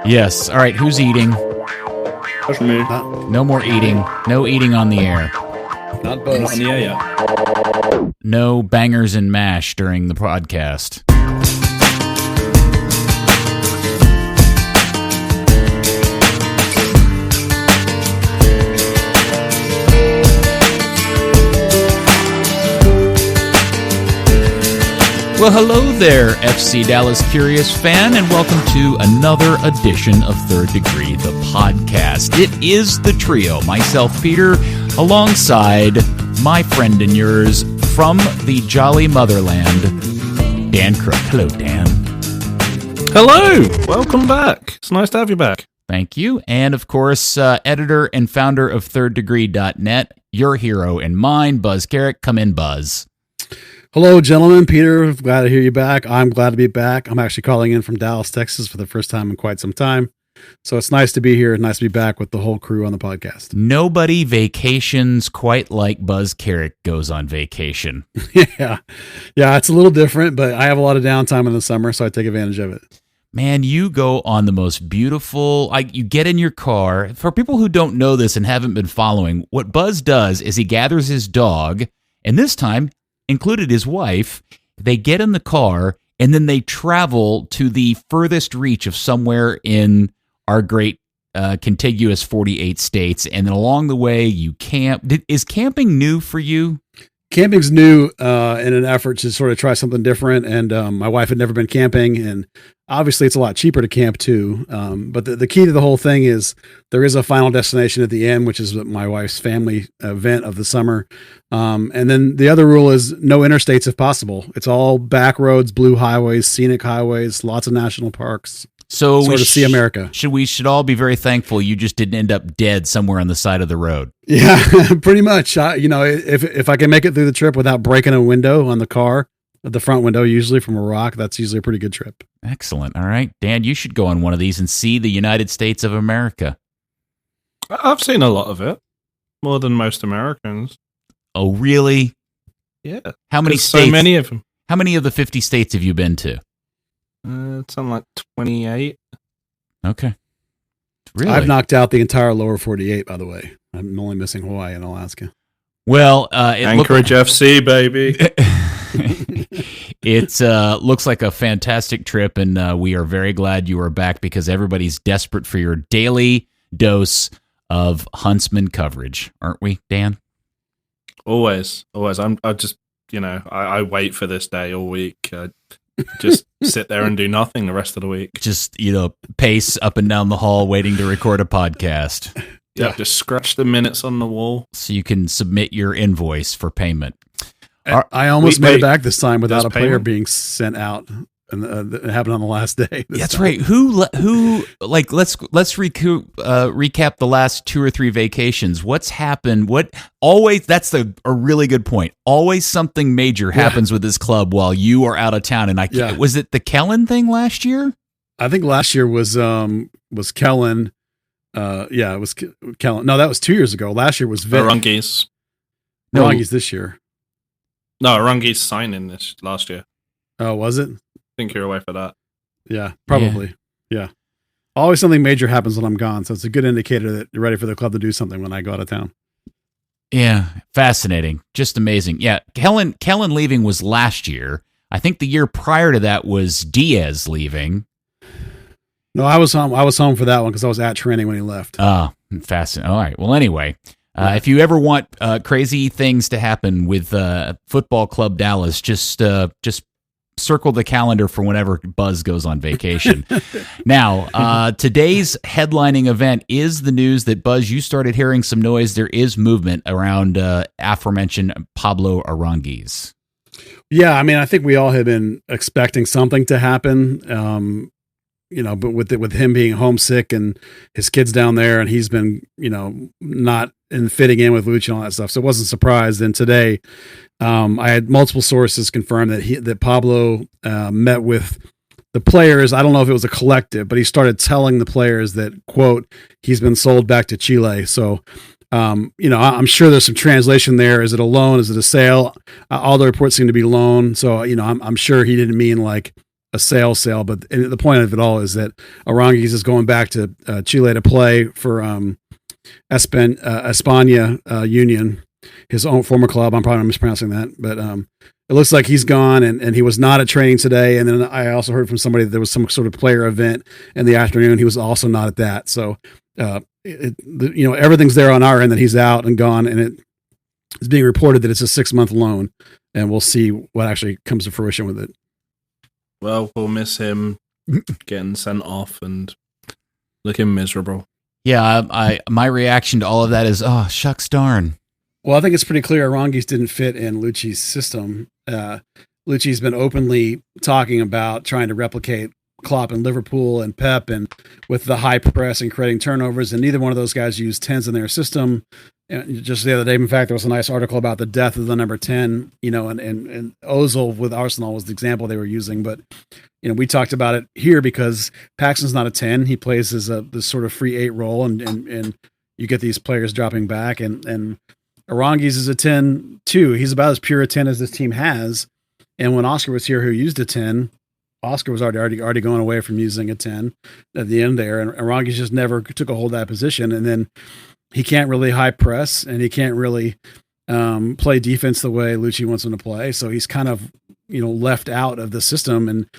Yes. All right. Who's eating? That's me. No more eating. No eating on the air. Not Buzz. On the air yet. No bangers and mash during the podcast. Well, hello there, FC Dallas Curious fan, and welcome to another edition of Third Degree, the podcast. It is the trio, myself, Peter, alongside my friend and yours from the jolly motherland, Dan Crook. Hello, Dan. Hello. Welcome back. It's nice to have you back. Thank you. And, of course, editor and founder of thirddegree.net, your hero and mine, Buzz Carrick. Come in, Buzz. Hello, gentlemen. Peter, glad to hear you back. I'm glad to be back. I'm actually calling in from Dallas, Texas for the first time in quite some time. So it's nice to be here. Nice to be back with the whole crew on the podcast. Nobody vacations quite like Buzz Carrick goes on vacation. Yeah, it's a little different, but I have a lot of downtime in the summer, so I take advantage of it. Man, you go on the most beautiful, you get in your car. For people who don't know this and haven't been following, what Buzz does is he gathers his dog, and this time included his wife. They get in the car and then they travel to the furthest reach of somewhere in our great contiguous 48 states. And then along the way you camp. Is camping new for you? Camping's new in an effort to sort of try something different. And my wife had never been camping, and obviously it's a lot cheaper to camp too. But the key to the whole thing is there is a final destination at the end, which is my wife's family event of the summer. And then the other rule is no interstates if possible. It's all back roads, blue highways, scenic highways, lots of national parks. So we see America. We should all be very thankful you just didn't end up dead somewhere on the side of the road. Yeah, pretty much. If I can make it through the trip without breaking a window on the car, the front window, usually from a rock, that's usually a pretty good trip. Excellent. All right, Dan, you should go on one of these and see the United States of America. I've seen a lot of it, more than most Americans. Oh, really? Yeah. How many states? So many of them. How many of the 50 states have you been to? Something like 28. Okay. Really? I've knocked out the entire lower 48, by the way. I'm only missing Hawaii and Alaska. Well, Anchorage FC, baby. It looks like a fantastic trip, and we are very glad you are back because everybody's desperate for your daily dose of Huntsman coverage, aren't we, Dan? Always. I just, I wait for this day all week. Just sit there and do nothing the rest of the week. Just, pace up and down the hall waiting to record a podcast. Yeah, just scratch the minutes on the wall. So you can submit your invoice for payment. I almost made it back this time without a player being sent out. And it happened on the last day. That's right. Who? Let's recap the last 2 or 3 vacations. What's happened? That's a really good point. Always something major happens with this club while you are out of town. And was it the Kellen thing last year? I think last year was Kellen. It was Kellen. No, that was 2 years ago. Last year was Vic. Aranguiz. No, Aranguiz this year. No, Aranguiz signing this last year. Oh, was it? I think you're away for that. Yeah, probably. Yeah. Always something major happens when I'm gone, so it's a good indicator that you're ready for the club to do something when I go out of town. Yeah, fascinating. Just amazing. Yeah, Kellen leaving was last year. I think the year prior to that was Diaz leaving. No, I was home for that one because I was at training when he left. Fascinating. All right. Well, anyway, if you ever want crazy things to happen with Football Club Dallas, just circle the calendar for whenever Buzz goes on vacation. Now, today's headlining event is the news that, Buzz, you started hearing some noise. There is movement around aforementioned Pablo Aranguiz. Yeah, I mean, I think we all have been expecting something to happen, but with him being homesick and his kids down there, and he's been, not fitting in with Lucha and all that stuff. So it wasn't surprised. And today, I had multiple sources confirm that Pablo met with the players. I don't know if it was a collective, but he started telling the players that, quote, he's been sold back to Chile. So, I'm sure there's some translation there. Is it a loan? Is it a sale? All the reports seem to be loan. So, I'm sure he didn't mean like a sale. But the point of it all is that Aranguiz is going back to Chile to play for España Union, his own former club. I'm probably mispronouncing that, but it looks like he's gone, and he was not at training today. And then I also heard from somebody that there was some sort of player event in the afternoon. He was also not at that. So, everything's there on our end that he's out and gone, and it is being reported that it's a 6-month loan, and we'll see what actually comes to fruition with it. Well, we'll miss him getting sent off and looking miserable. Yeah, my reaction to all of that is, oh, shucks darn. Well, I think it's pretty clear Aranguiz didn't fit in Lucci's system. Lucci's been openly talking about trying to replicate Klopp in Liverpool and Pep, and with the high press and creating turnovers, and neither one of those guys used 10s in their system. And just the other day, in fact, there was a nice article about the death of the number 10, and Ozil with Arsenal was the example they were using. But, we talked about it here because Paxton's not a 10. He plays as this sort of free 8 role, and you get these players dropping back, and Aranguiz is a 10 too. He's about as pure a 10 as this team has. And when Oscar was here, who used a 10, Oscar was already going away from using a 10 at the end there, and Aranguiz just never took a hold of that position. And then he can't really high press, and he can't really play defense the way Lucci wants him to play. So he's kind of left out of the system, and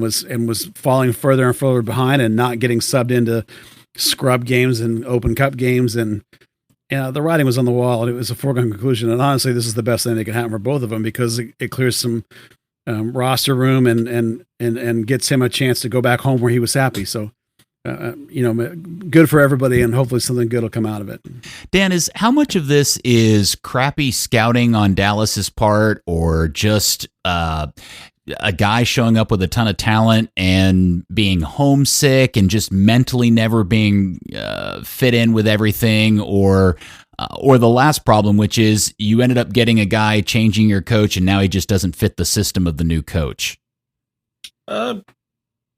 was falling further and further behind, and not getting subbed into scrub games and Open Cup games. And the writing was on the wall, and it was a foregone conclusion. And honestly, this is the best thing that could happen for both of them, because it clears some roster room and gets him a chance to go back home where he was happy. So, good for everybody, and hopefully something good will come out of it. Dan, how much of this is crappy scouting on Dallas's part, or just a guy showing up with a ton of talent and being homesick and just mentally never being fit in with everything, or the last problem, which is you ended up getting a guy, changing your coach, and now he just doesn't fit the system of the new coach? A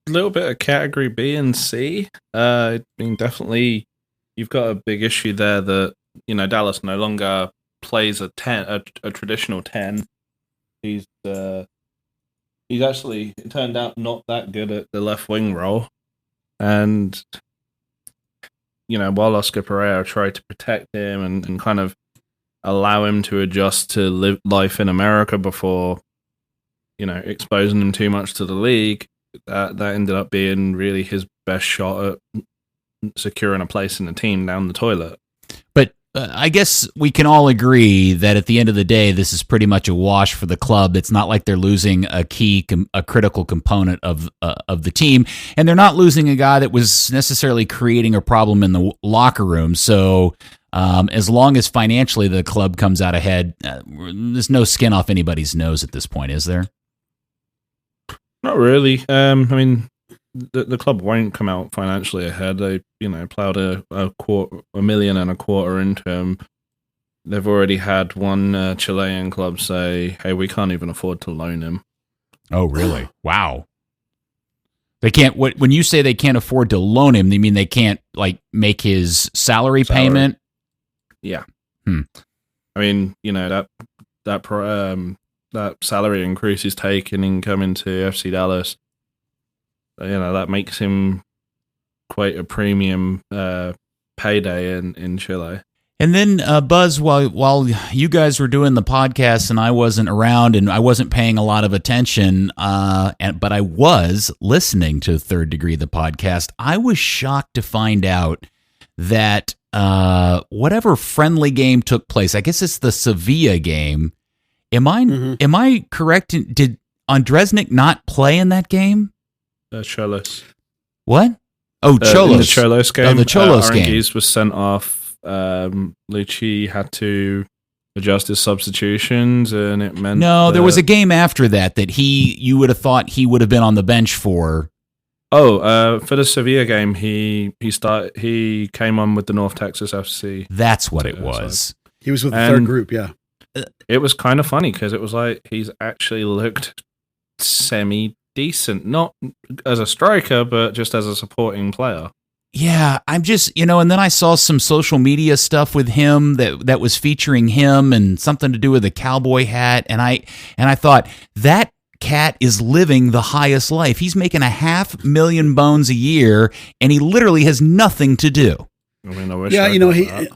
little bit of category B and C. I mean, definitely you've got a big issue there that, Dallas no longer plays a 10, a traditional 10. He's actually, it turned out, not that good at the left wing role. And, while Oscar Pereira tried to protect him and kind of allow him to adjust to live life in America before, exposing him too much to the league, that ended up being really his best shot at securing a place in the team down the toilet. But I guess we can all agree that at the end of the day, this is pretty much a wash for the club. It's not like they're losing a critical component of the team, and they're not losing a guy that was necessarily creating a problem in the locker room. So as long as financially the club comes out ahead, there's no skin off anybody's nose at this point, is there? Not really. I mean, the club won't come out financially ahead. They, plowed $1.25 million into him. They've already had one Chilean club say, "Hey, we can't even afford to loan him." Oh, really? Wow. They can't. When you say they can't afford to loan him, they mean they can't make his salary payment. Yeah. I mean, that salary increase he's taken in coming to FC Dallas, that makes him quite a premium payday in Chile. And then, Buzz, while you guys were doing the podcast and I wasn't around and I wasn't paying a lot of attention, but I was listening to Third Degree, the podcast, I was shocked to find out that whatever friendly game took place, I guess it's the Sevilla game. Am I correct? Did Andresnik not play in that game? Cholos. What? Oh, Cholos. In the Cholos game. Oh, the Cholos game. Aranguiz was sent off. Lucci had to adjust his substitutions, and it meant there was a game after that you would have thought he would have been on the bench for. Oh, for the Sevilla game, he came on with the North Texas FC. That's what it was. He was with the third group, yeah. It was kind of funny because it was like he's actually looked semi-decent, not as a striker, but just as a supporting player. Yeah, I'm just, and then I saw some social media stuff with him that was featuring him and something to do with a cowboy hat, and I thought that cat is living the highest life. He's making $500,000 a year, and he literally has nothing to do. I mean, I wish Yeah, I you know, got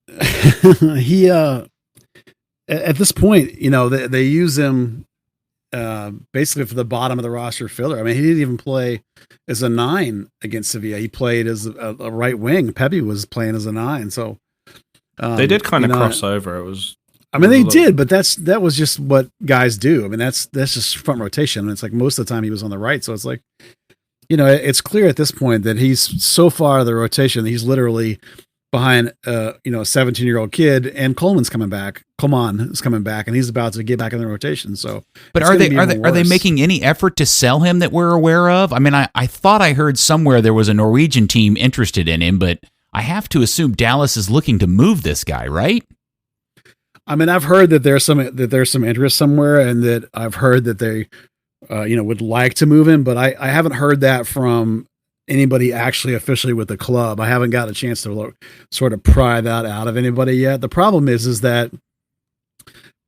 that. he at this point, you know, they use him basically for the bottom of the roster filler. I mean, he didn't even play as a 9 against Sevilla. He played as a right wing. Pepe was playing as a 9. So they did kind of cross over. It was. I mean, they did, but that was just what guys do. I mean, that's just front rotation. And it's like most of the time he was on the right. So it's like, you know, it's clear at this point that he's so far the rotation. He's literally behind, a 17-year-old kid, and Coleman is coming back, and he's about to get back in the rotation. So, but are they making any effort to sell him that we're aware of? I mean, I thought I heard somewhere there was a Norwegian team interested in him, but I have to assume Dallas is looking to move this guy, right? I mean, I've heard that there's some interest somewhere, and that I've heard that they, would like to move him, but I haven't heard that from anybody actually officially with the club. I haven't got a chance to sort of pry that out of anybody yet. The problem is that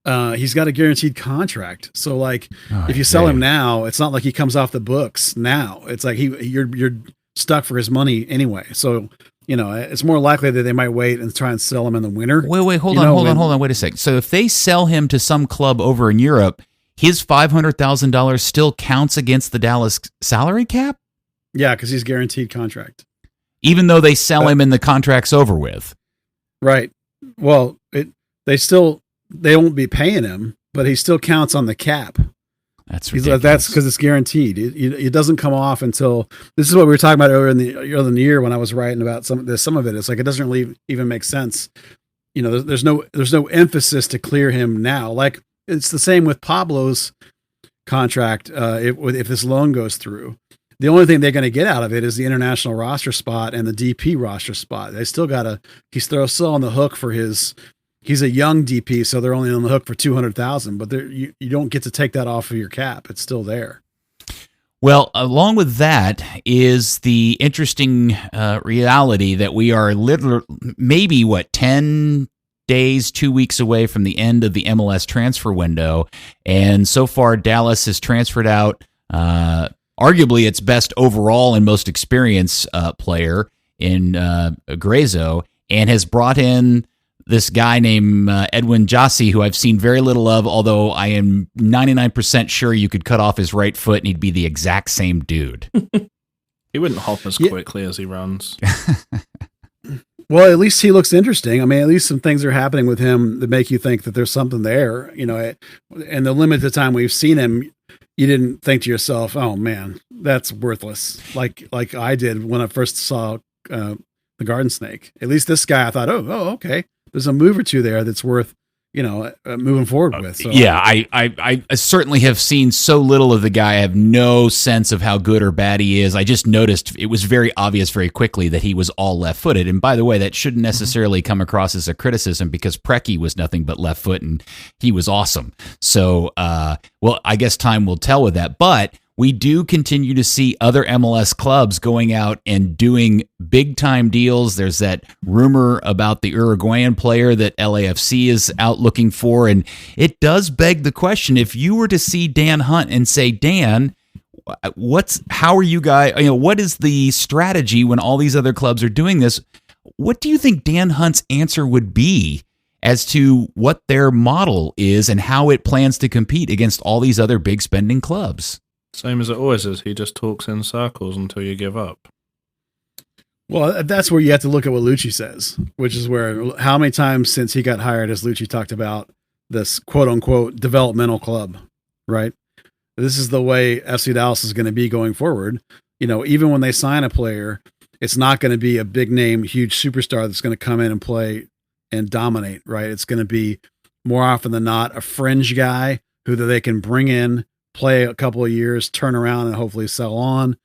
he's got a guaranteed contract. So like, if you sell him now, it's not like he comes off the books now. It's like you're stuck for his money anyway. So, you know, it's more likely that they might wait and try and sell him in the winter. Wait, hold on. Wait a second. So if they sell him to some club over in Europe, his $500,000 still counts against the Dallas salary cap? Yeah, because he's guaranteed contract. Even though they sell him and the contract's over with. Right. Well, they won't be paying him, but he still counts on the cap. That's ridiculous. That's because it's guaranteed. It doesn't come off until, this is what we were talking about earlier in the year when I was writing about some of it. It's like, it doesn't really even make sense. You know, there's no emphasis to clear him now. Like, it's the same with Pablo's contract. If this loan goes through, the only thing they're going to get out of it is the international roster spot and the DP roster spot. They still he's still on the hook for he's a young DP, so they're only on the hook for 200,000, but you don't get to take that off of your cap. It's still there. Well, along with that is the interesting reality that we are maybe 10 days, 2 weeks away from the end of the MLS transfer window. And so far, Dallas has transferred out arguably its best overall and most experienced player in Grayzo, and has brought in this guy named Edwin Jassi, who I've seen very little of, although I am 99% sure you could cut off his right foot and he'd be the exact same dude. He wouldn't hop as quickly as he runs. Well, at least he looks interesting. I mean, at least some things are happening with him that make you think that there's something there. You know, and the limited time we've seen him, you didn't think to yourself, "Oh man, that's worthless." Like I did when I first saw the Garden Snake. At least this guy, I thought, "Oh, okay, there's a move or two there that's worth, moving forward with." So, yeah, I certainly have seen so little of the guy. I have no sense of how good or bad he is. I just noticed it was very obvious very quickly that he was all left-footed. And by the way, that shouldn't necessarily come across as a criticism, because Preki was nothing but left foot and he was awesome. So, I guess time will tell with that. But we do continue to see other MLS clubs going out and doing big-time deals. There's that rumor about the Uruguayan player that LAFC is out looking for, and it does beg the question, if you were to see Dan Hunt and say, Dan, how are you guys, what is the strategy when all these other clubs are doing this? What do you think Dan Hunt's answer would be as to what their model is and how it plans to compete against all these other big spending clubs? Same as it always is. He just talks in circles until you give up. Well, that's where you have to look at what Lucci says, which is where, how many times since he got hired has Lucci talked about this quote unquote developmental club, right? This is the way FC Dallas is going to be going forward. Even when they sign a player, it's not going to be a big name, huge superstar that's going to come in and play and dominate, right? It's going to be more often than not a fringe guy who they can bring in, play a couple of years, turn around and hopefully sell on,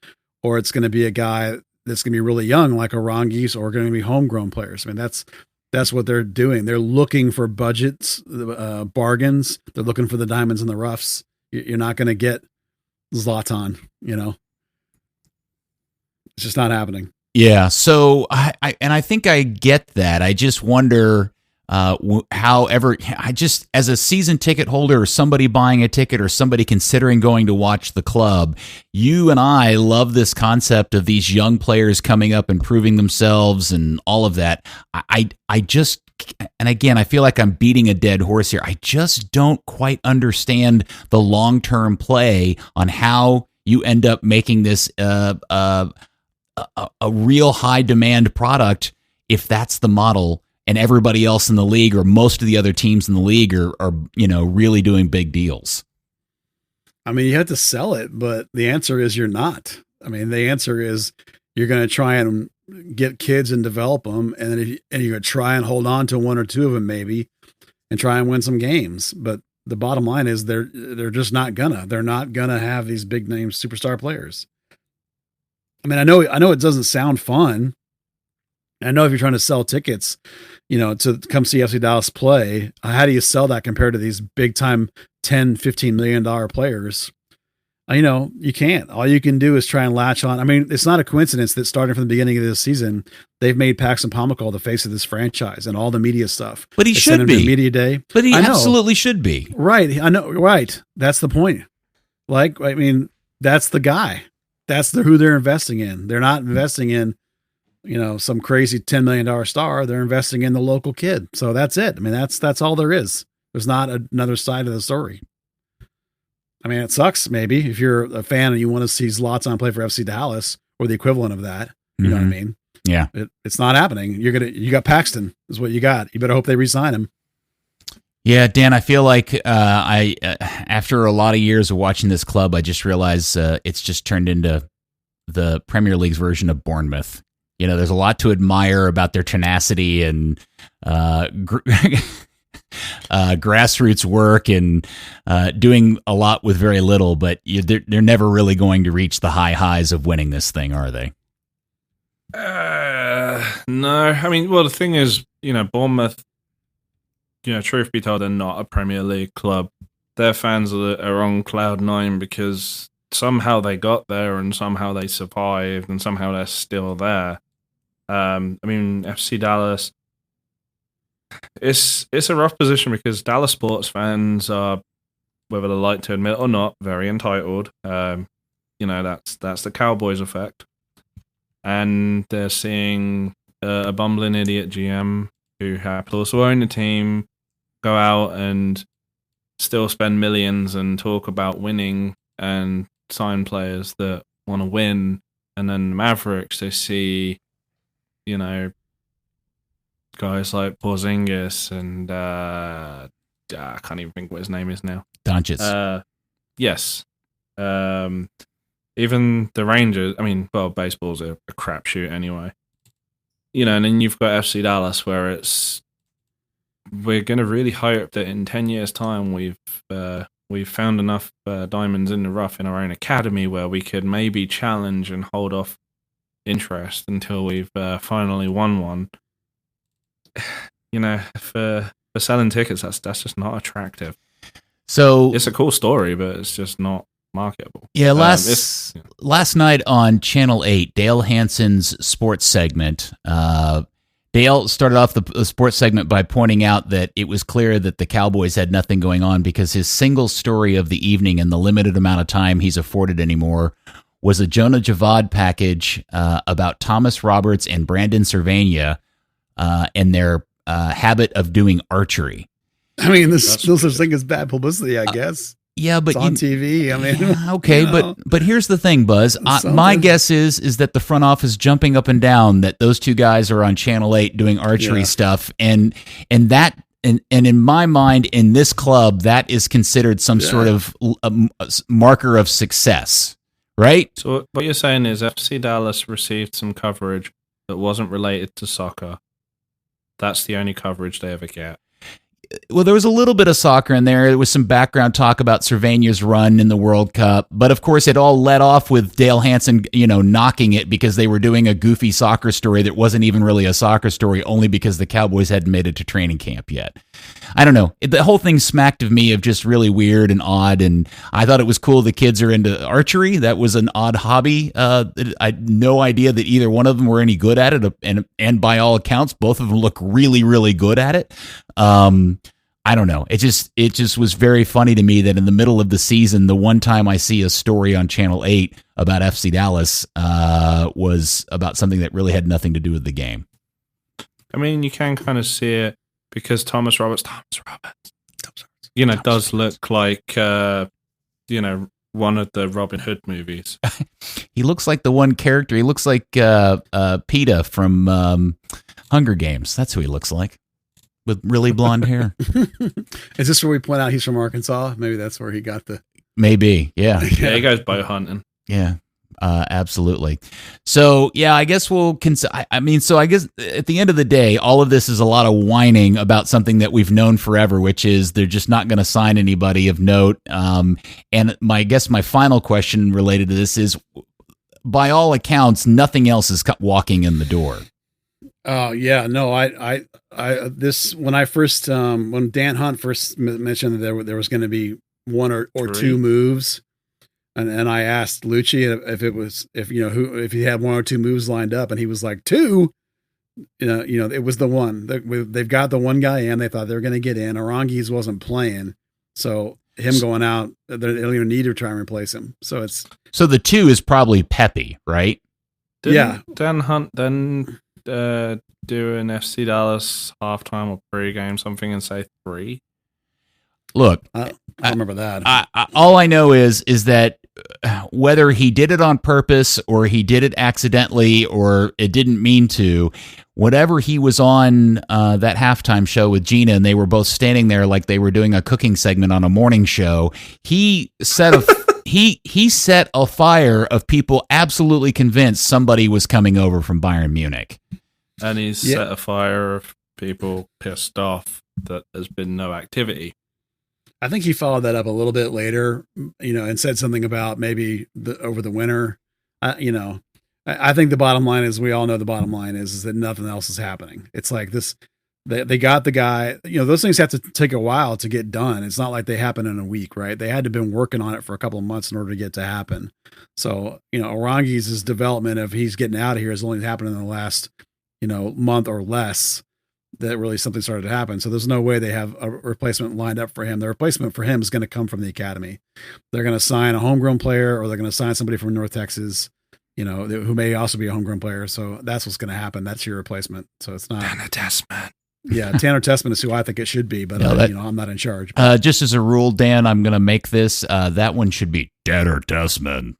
or it's going to be a guy that's going to be really young like Aranguiz, or going to be homegrown players. I mean, that's what they're doing. They're looking for budgets, bargains. They're looking for the diamonds in the roughs. You're not going to get Zlatan, it's just not happening. Yeah. So I think I get that. I just wonder, however, I just, as a season ticket holder or somebody buying a ticket or somebody considering going to watch the club, you and I love this concept of these young players coming up and proving themselves and all of that. I just, and again, I feel like I'm beating a dead horse here. I just don't quite understand the long-term play on how you end up making this a real high-demand product if that's the model, and everybody else in the league or most of the other teams in the league are really doing big deals. I mean, you have to sell it, but the answer is you're not. I mean, the answer is you're going to try and get kids and develop them, and then you're going to try and hold on to one or two of them maybe and try and win some games. But the bottom line is they're just not gonna. They're not gonna have these big name superstar players. I mean, I know it doesn't sound fun. I know if you're trying to sell tickets, to come see FC Dallas play, how do you sell that compared to these big time $10, $15 million players? You can't. All you can do is try and latch on. I mean, it's not a coincidence that starting from the beginning of this season, they've made Paxton Pomykal the face of this franchise and all the media stuff. But he should be. Media day. But he absolutely should be. Right. I know. Right. That's the point. Like, I mean, that's the guy. That's who they're investing in. They're not investing in, some crazy $10 million star. They're investing in the local kid. So that's it. I mean, that's all there is. There's not another side of the story. I mean, it sucks maybe if you're a fan and you want to see Zlatan play for FC Dallas or the equivalent of that. You know what I mean? Yeah. It's not happening. You got Paxton is what you got. You better hope they re-sign him. Yeah, Dan, I feel like after a lot of years of watching this club, I just realized it's just turned into the Premier League's version of Bournemouth. There's a lot to admire about their tenacity and grassroots work and doing a lot with very little, but they're never really going to reach the high highs of winning this thing, are they? No. I mean, well, the thing is, Bournemouth, truth be told, they're not a Premier League club. Their fans are on cloud nine because somehow they got there and somehow they survived and somehow they're still there. I mean, FC Dallas, it's a rough position because Dallas sports fans are, whether they like to admit or not, very entitled. That's the Cowboys effect, and they're seeing a bumbling idiot GM who happens to also own the team go out and still spend millions and talk about winning and sign players that want to win, and then the Mavericks, they see, guys like Porzingis and I can't even think what his name is now. Doncic. Yes. Even the Rangers. I mean, well, baseball's a crapshoot anyway. And then you've got FC Dallas, where we're going to really hope that in 10 years' time we've found enough diamonds in the rough in our own academy where we could maybe challenge and hold off interest until we've finally won one. For selling tickets, that's just not attractive. So it's a cool story, but it's just not marketable. Yeah, last night on Channel 8, Dale Hansen's sports segment, Dale started off the sports segment by pointing out that it was clear that the Cowboys had nothing going on because his single story of the evening and the limited amount of time he's afforded anymore was a Jonah Javad package about Thomas Roberts and Brandon Cervania and their habit of doing archery. I mean, there's no such thing as bad publicity, I guess. Yeah, but it's on TV. I mean, okay, but here's the thing, Buzz. My guess is that the front office jumping up and down that those two guys are on Channel 8 doing archery stuff, and in my mind, in this club, that is considered some sort of marker of success, right? So what you're saying is FC Dallas received some coverage that wasn't related to soccer. That's the only coverage they ever get. Well, there was a little bit of soccer in there. There was some background talk about Cervania's run in the World Cup. But, of course, it all led off with Dale Hansen, knocking it because they were doing a goofy soccer story that wasn't even really a soccer story, only because the Cowboys hadn't made it to training camp yet. I don't know. The whole thing smacked of me of just really weird and odd. And I thought it was cool the kids are into archery. That was an odd hobby. I had no idea that either one of them were any good at it. And by all accounts, both of them look really, really good at it. I don't know. It just was very funny to me that in the middle of the season, the one time I see a story on Channel 8 about FC Dallas was about something that really had nothing to do with the game. I mean, you can kind of see it because Thomas Roberts, does look like, one of the Robin Hood movies. He looks like the one character. He looks like PETA from Hunger Games. That's who he looks like. With really blonde hair. Is this where we point out he's from Arkansas? Maybe that's where he got the... Maybe, yeah. Yeah, he goes bow hunting. Yeah, absolutely. So, yeah, I guess we'll... so I guess at the end of the day, all of this is a lot of whining about something that we've known forever, which is they're just not going to sign anybody of note. And my final question related to this is, by all accounts, nothing else is walking in the door. Oh yeah, no, when I first when Dan Hunt first mentioned that there was going to be one or two moves, and I asked Lucci if he had one or two moves lined up, and he was like two. It was the one they've got the one guy in. They thought they were going to get in. Aranguiz wasn't playing, so him going out, they don't even need to try and replace him. So the two is probably Pepe, right? Didn't Dan Hunt then do an FC Dallas halftime or pregame something and say 3? Look, I remember that. All I know is that whether he did it on purpose or he did it accidentally or it didn't mean to, whatever he was on that halftime show with Gina, and they were both standing there like they were doing a cooking segment on a morning show, he set a fire of people absolutely convinced somebody was coming over from Bayern Munich. And he's set a fire of people pissed off that there's been no activity. I think he followed that up a little bit later, and said something about maybe over the winter. I think the bottom line is, we all know the bottom line is that nothing else is happening. It's like this, they got the guy, those things have to take a while to get done. It's not like they happen in a week, right? They had to have been working on it for a couple of months in order to get to happen. So, Aranguiz's development of he's getting out of here has only happened in the last, month or less, that really something started to happen. So there's no way they have a replacement lined up for him. The replacement for him is going to come from the academy. They're going to sign a homegrown player, or they're going to sign somebody from North Texas, who may also be a homegrown player. So that's what's going to happen. That's your replacement. So it's not Tanner Tessman. Yeah, Tanner Tessman is who I think it should be, but I'm not in charge. Just as a rule, Dan, I'm going to make this. That one should be Tanner Tessman.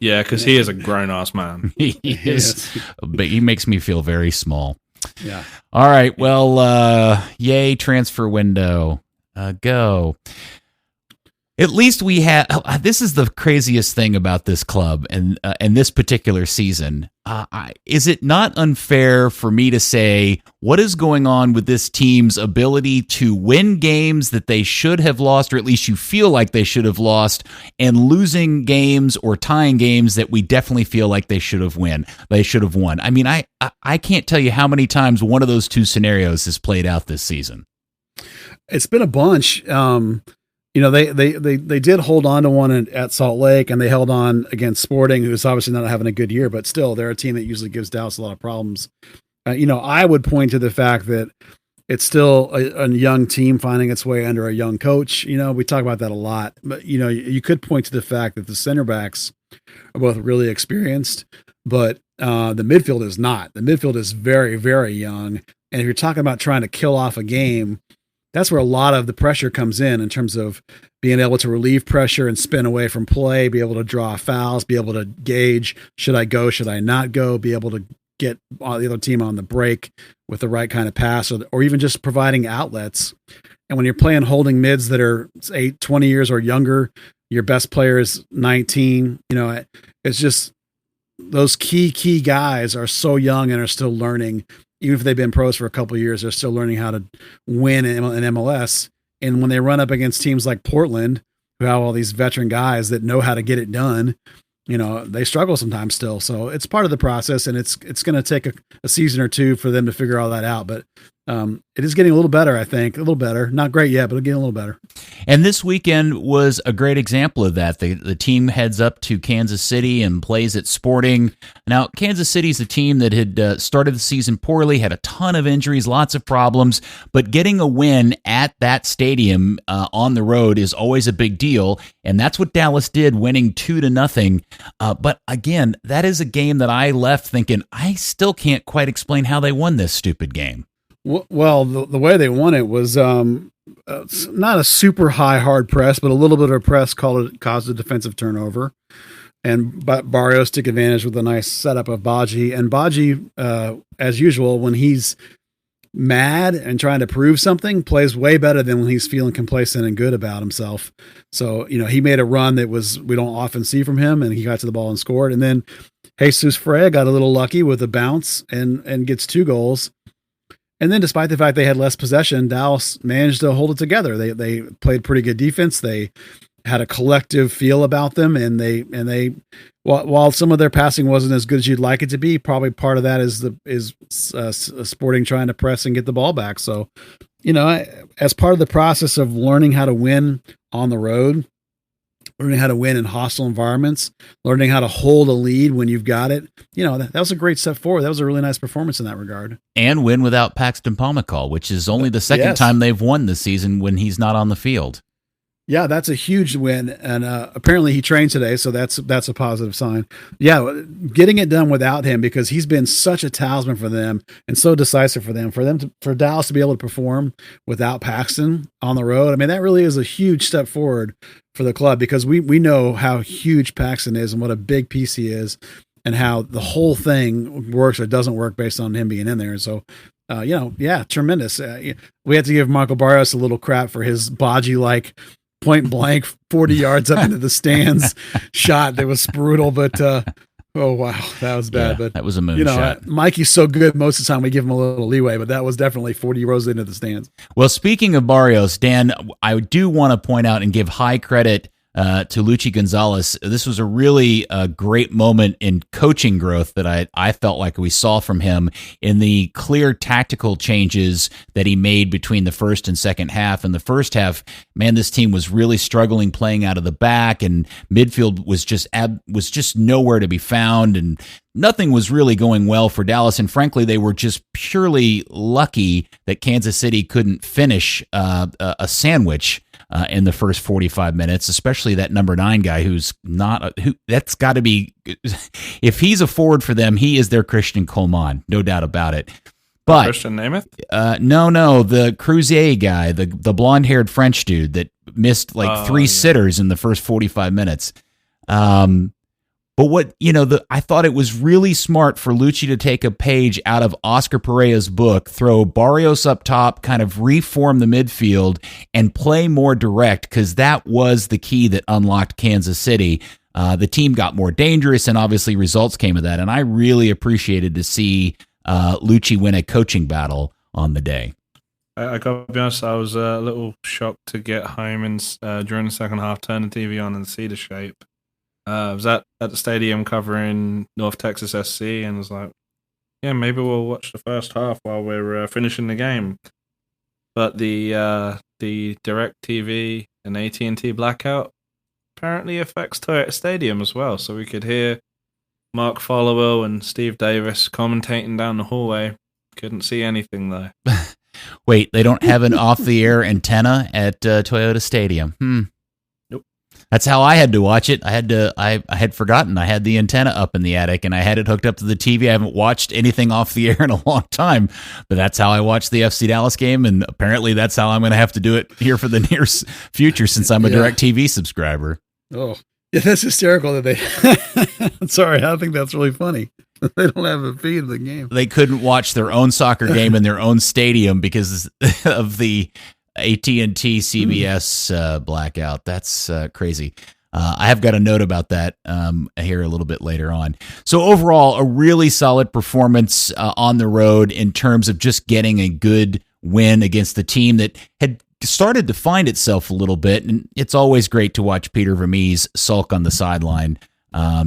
Yeah, because he is a grown-ass man. He is, but he makes me feel very small. Yeah. All right. Well, yay, transfer window. Go. At least we had. This is the craziest thing about this club and this particular season. Is it not unfair for me to say what is going on with this team's ability to win games that they should have lost, or at least you feel like they should have lost, and losing games or tying games that we definitely feel like they should have won? I mean, I can't tell you how many times one of those two scenarios has played out this season. It's been a bunch. They did hold on to one at Salt Lake, and they held on against Sporting, who's obviously not having a good year, but still they're a team that usually gives Dallas a lot of problems. I would point to the fact that it's still a young team finding its way under a young coach. We talk about that a lot, but you could point to the fact that the center backs are both really experienced, but the midfield is not. The midfield is very, very young. And if you're talking about trying to kill off a game, that's where a lot of the pressure comes in terms of being able to relieve pressure and spin away from play, be able to draw fouls, be able to gauge, should I go, should I not go, be able to get the other team on the break with the right kind of pass, or even just providing outlets. And when you're playing holding mids that are 20 years or younger, your best player is 19, it's just those key guys are so young and are still learning. Even if they've been pros for a couple of years, they're still learning how to win in MLS. And when they run up against teams like Portland, who have all these veteran guys that know how to get it done, they struggle sometimes still. So it's part of the process, and it's going to take a season or two for them to figure all that out. But it is getting a little better, I think. A little better. Not great yet, but getting a little better. And this weekend was a great example of that. The team heads up to Kansas City and plays at Sporting. Now, Kansas City's a team that had started the season poorly, had a ton of injuries, lots of problems, but getting a win at that stadium on the road is always a big deal, and that's what Dallas did, winning 2-0. But again, that is a game that I left thinking, I still can't quite explain how they won this stupid game. Well, the way they won it was not a super hard press, but a little bit of press caused a defensive turnover. And Barrios took advantage with a nice setup of Badji. And Badji, as usual, when he's mad and trying to prove something, plays way better than when he's feeling complacent and good about himself. So, he made a run that we don't often see from him, and he got to the ball and scored. And then Jesus Freya got a little lucky with a bounce and gets 2 goals. And then, despite the fact they had less possession, Dallas managed to hold it together. They played pretty good defense. They had a collective feel about them, and they while some of their passing wasn't as good as you'd like it to be, probably part of that is Sporting trying to press and get the ball back. So, as part of the process of learning how to win on the road, learning how to win in hostile environments, learning how to hold a lead when you've got it. That was a great step forward. That was a really nice performance in that regard. And win without Paxton Pomykal, which is only the second time they've won this season when he's not on the field. Yeah, that's a huge win, and apparently he trained today, so that's a positive sign. Yeah, getting it done without him, because he's been such a talisman for them and so decisive for them. For Dallas to be able to perform without Paxton on the road, I mean, that really is a huge step forward for the club, because we know how huge Paxton is and what a big piece he is, and how the whole thing works or doesn't work based on him being in there. So, tremendous. We have to give Marco Barrios a little crap for his Badji-like point blank 40 yards up into the stands shot that was brutal, but oh wow, that was bad. But that was a moonshot. Mikey's so good most of the time we give him a little leeway, but that was definitely 40 rows into the stands. Well, speaking of Barrios, Dan, I do want to point out and give high credit to Luchi Gonzalez. This was a really great moment in coaching growth that I felt like we saw from him in the clear tactical changes that he made between the first and second half. In the first half, man, this team was really struggling playing out of the back, and midfield was just nowhere to be found, and nothing was really going well for Dallas. And frankly, they were just purely lucky that Kansas City couldn't finish a sandwich in the first 45 minutes, especially that number 9 guy that's got to be, if he's a forward for them, he is their Christian Coleman, no doubt about it. But Christian Nemeth? No, the Cruzier guy, the blonde-haired French dude that missed 3 sitters in the first 45 minutes. But what, I thought it was really smart for Luchi to take a page out of Oscar Pereira's book, throw Barrios up top, kind of reform the midfield, and play more direct, because that was the key that unlocked Kansas City. The team got more dangerous, and obviously results came of that. And I really appreciated to see Luchi win a coaching battle on the day. I got to be honest, I was a little shocked to get home and during the second half, turn the TV on and see the shape. I was at the stadium covering North Texas SC, and was like, yeah, maybe we'll watch the first half while we're finishing the game. But the Direct TV and AT&T blackout apparently affects Toyota Stadium as well. So we could hear Mark Followill and Steve Davis commentating down the hallway. Couldn't see anything though. Wait, they don't have an off-the-air antenna at Toyota Stadium? That's how I had to watch it. I had forgotten I had the antenna up in the attic, and I had it hooked up to the TV. I haven't watched anything off the air in a long time, but that's how I watched the FC Dallas game, and apparently that's how I'm going to have to do it here for the near future, since I'm a Direct TV subscriber. Oh, yeah, that's hysterical that they... Sorry, I think that's really funny. They don't have a feed of the game. They couldn't watch their own soccer game in their own stadium because of the AT&T CBS blackout. That's crazy. I have got a note about that here a little bit later on. So overall, a really solid performance on the road in terms of just getting a good win against the team that had started to find itself a little bit. And it's always great to watch Peter Vermees sulk on the sideline.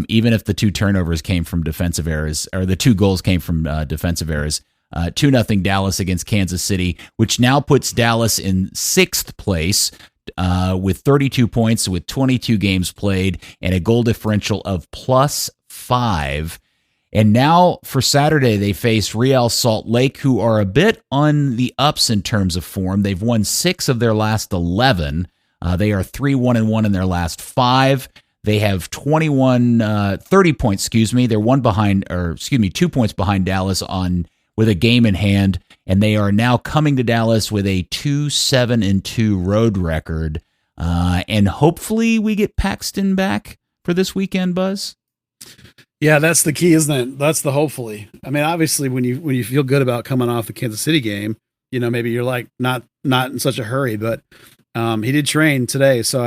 even if the 2 turnovers came from defensive errors, or the 2 goals came from defensive errors. 2-0 Dallas against Kansas City, which now puts Dallas in 6th place with 32 points, with 22 games played, and a goal differential of +5. And now for Saturday, they face Real Salt Lake, who are a bit on the ups in terms of form. They've won 6 of their last 11. They are 3-1-1 in their last 5. They have 30 points, They're 2 points behind Dallas with a game in hand, and they are now coming to Dallas with a 2-7-2 road record. And hopefully we get Paxton back for this weekend, Buzz. Yeah, that's the key, isn't it? That's the hopefully. I mean, obviously, when you feel good about coming off the Kansas City game, maybe you're like not in such a hurry. But he did train today, so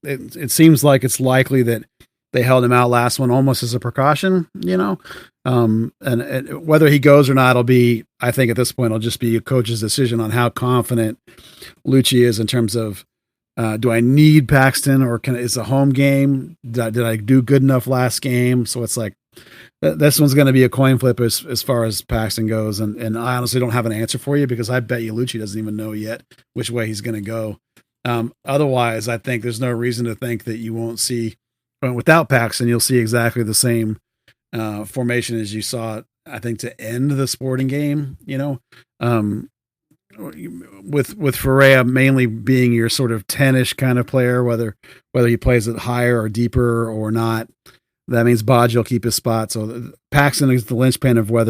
it seems like it's likely that they held him out last one almost as a precaution. And whether he goes or not, it'll be. I think at this point, it'll just be a coach's decision on how confident Lucci is in terms of. Do I need Paxton, or is a home game? Did I do good enough last game? So it's like this one's going to be a coin flip as far as Paxton goes, and I honestly don't have an answer for you because I bet you Lucci doesn't even know yet which way he's going to go. Otherwise, I think there's no reason to think that you won't see without Paxton. You'll see exactly the same formation as you saw. I think to end the Sporting game, with Ferreira mainly being your sort of 10-ish kind of player, whether he plays it higher or deeper or not, that means Bodge will keep his spot. So Paxton is the linchpin of what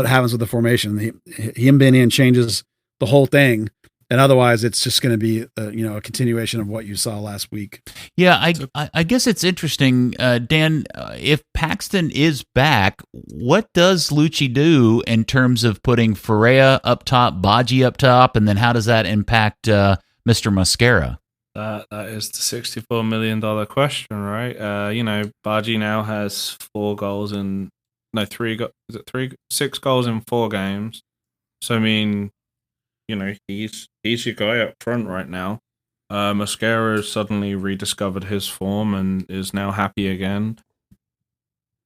happens with the formation. Him being in changes the whole thing, and otherwise it's just going to be a continuation of what you saw last week. Yeah, I guess it's interesting, Dan. If Paxton is back, what does Lucci do in terms of putting Ferreira up top, Bodge up top, and then how does that impact Mr. Mosquera? That is the $64 million question, right? Bodge now has 6 goals in 4 games. So I mean, he's your guy up front right now. Mosquera has suddenly rediscovered his form and is now happy again.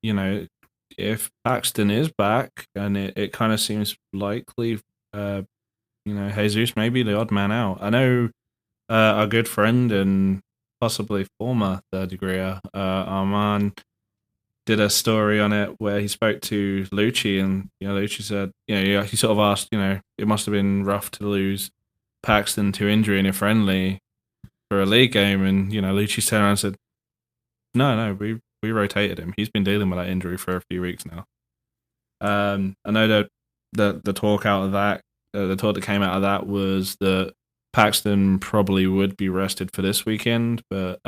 If Paxton is back, and it kind of seems likely, Jesus may be the odd man out. I know our good friend and possibly former third degreeer, Arman, did a story on it where he spoke to Lucci, and Lucci said, he sort of asked, it must have been rough to lose Paxton to injury in a friendly for a league game, and Lucci turned around and said, no, we rotated him. He's been dealing with that injury for a few weeks now. I know that the talk out of that, the talk that came out of that was that Paxton probably would be rested for this weekend, but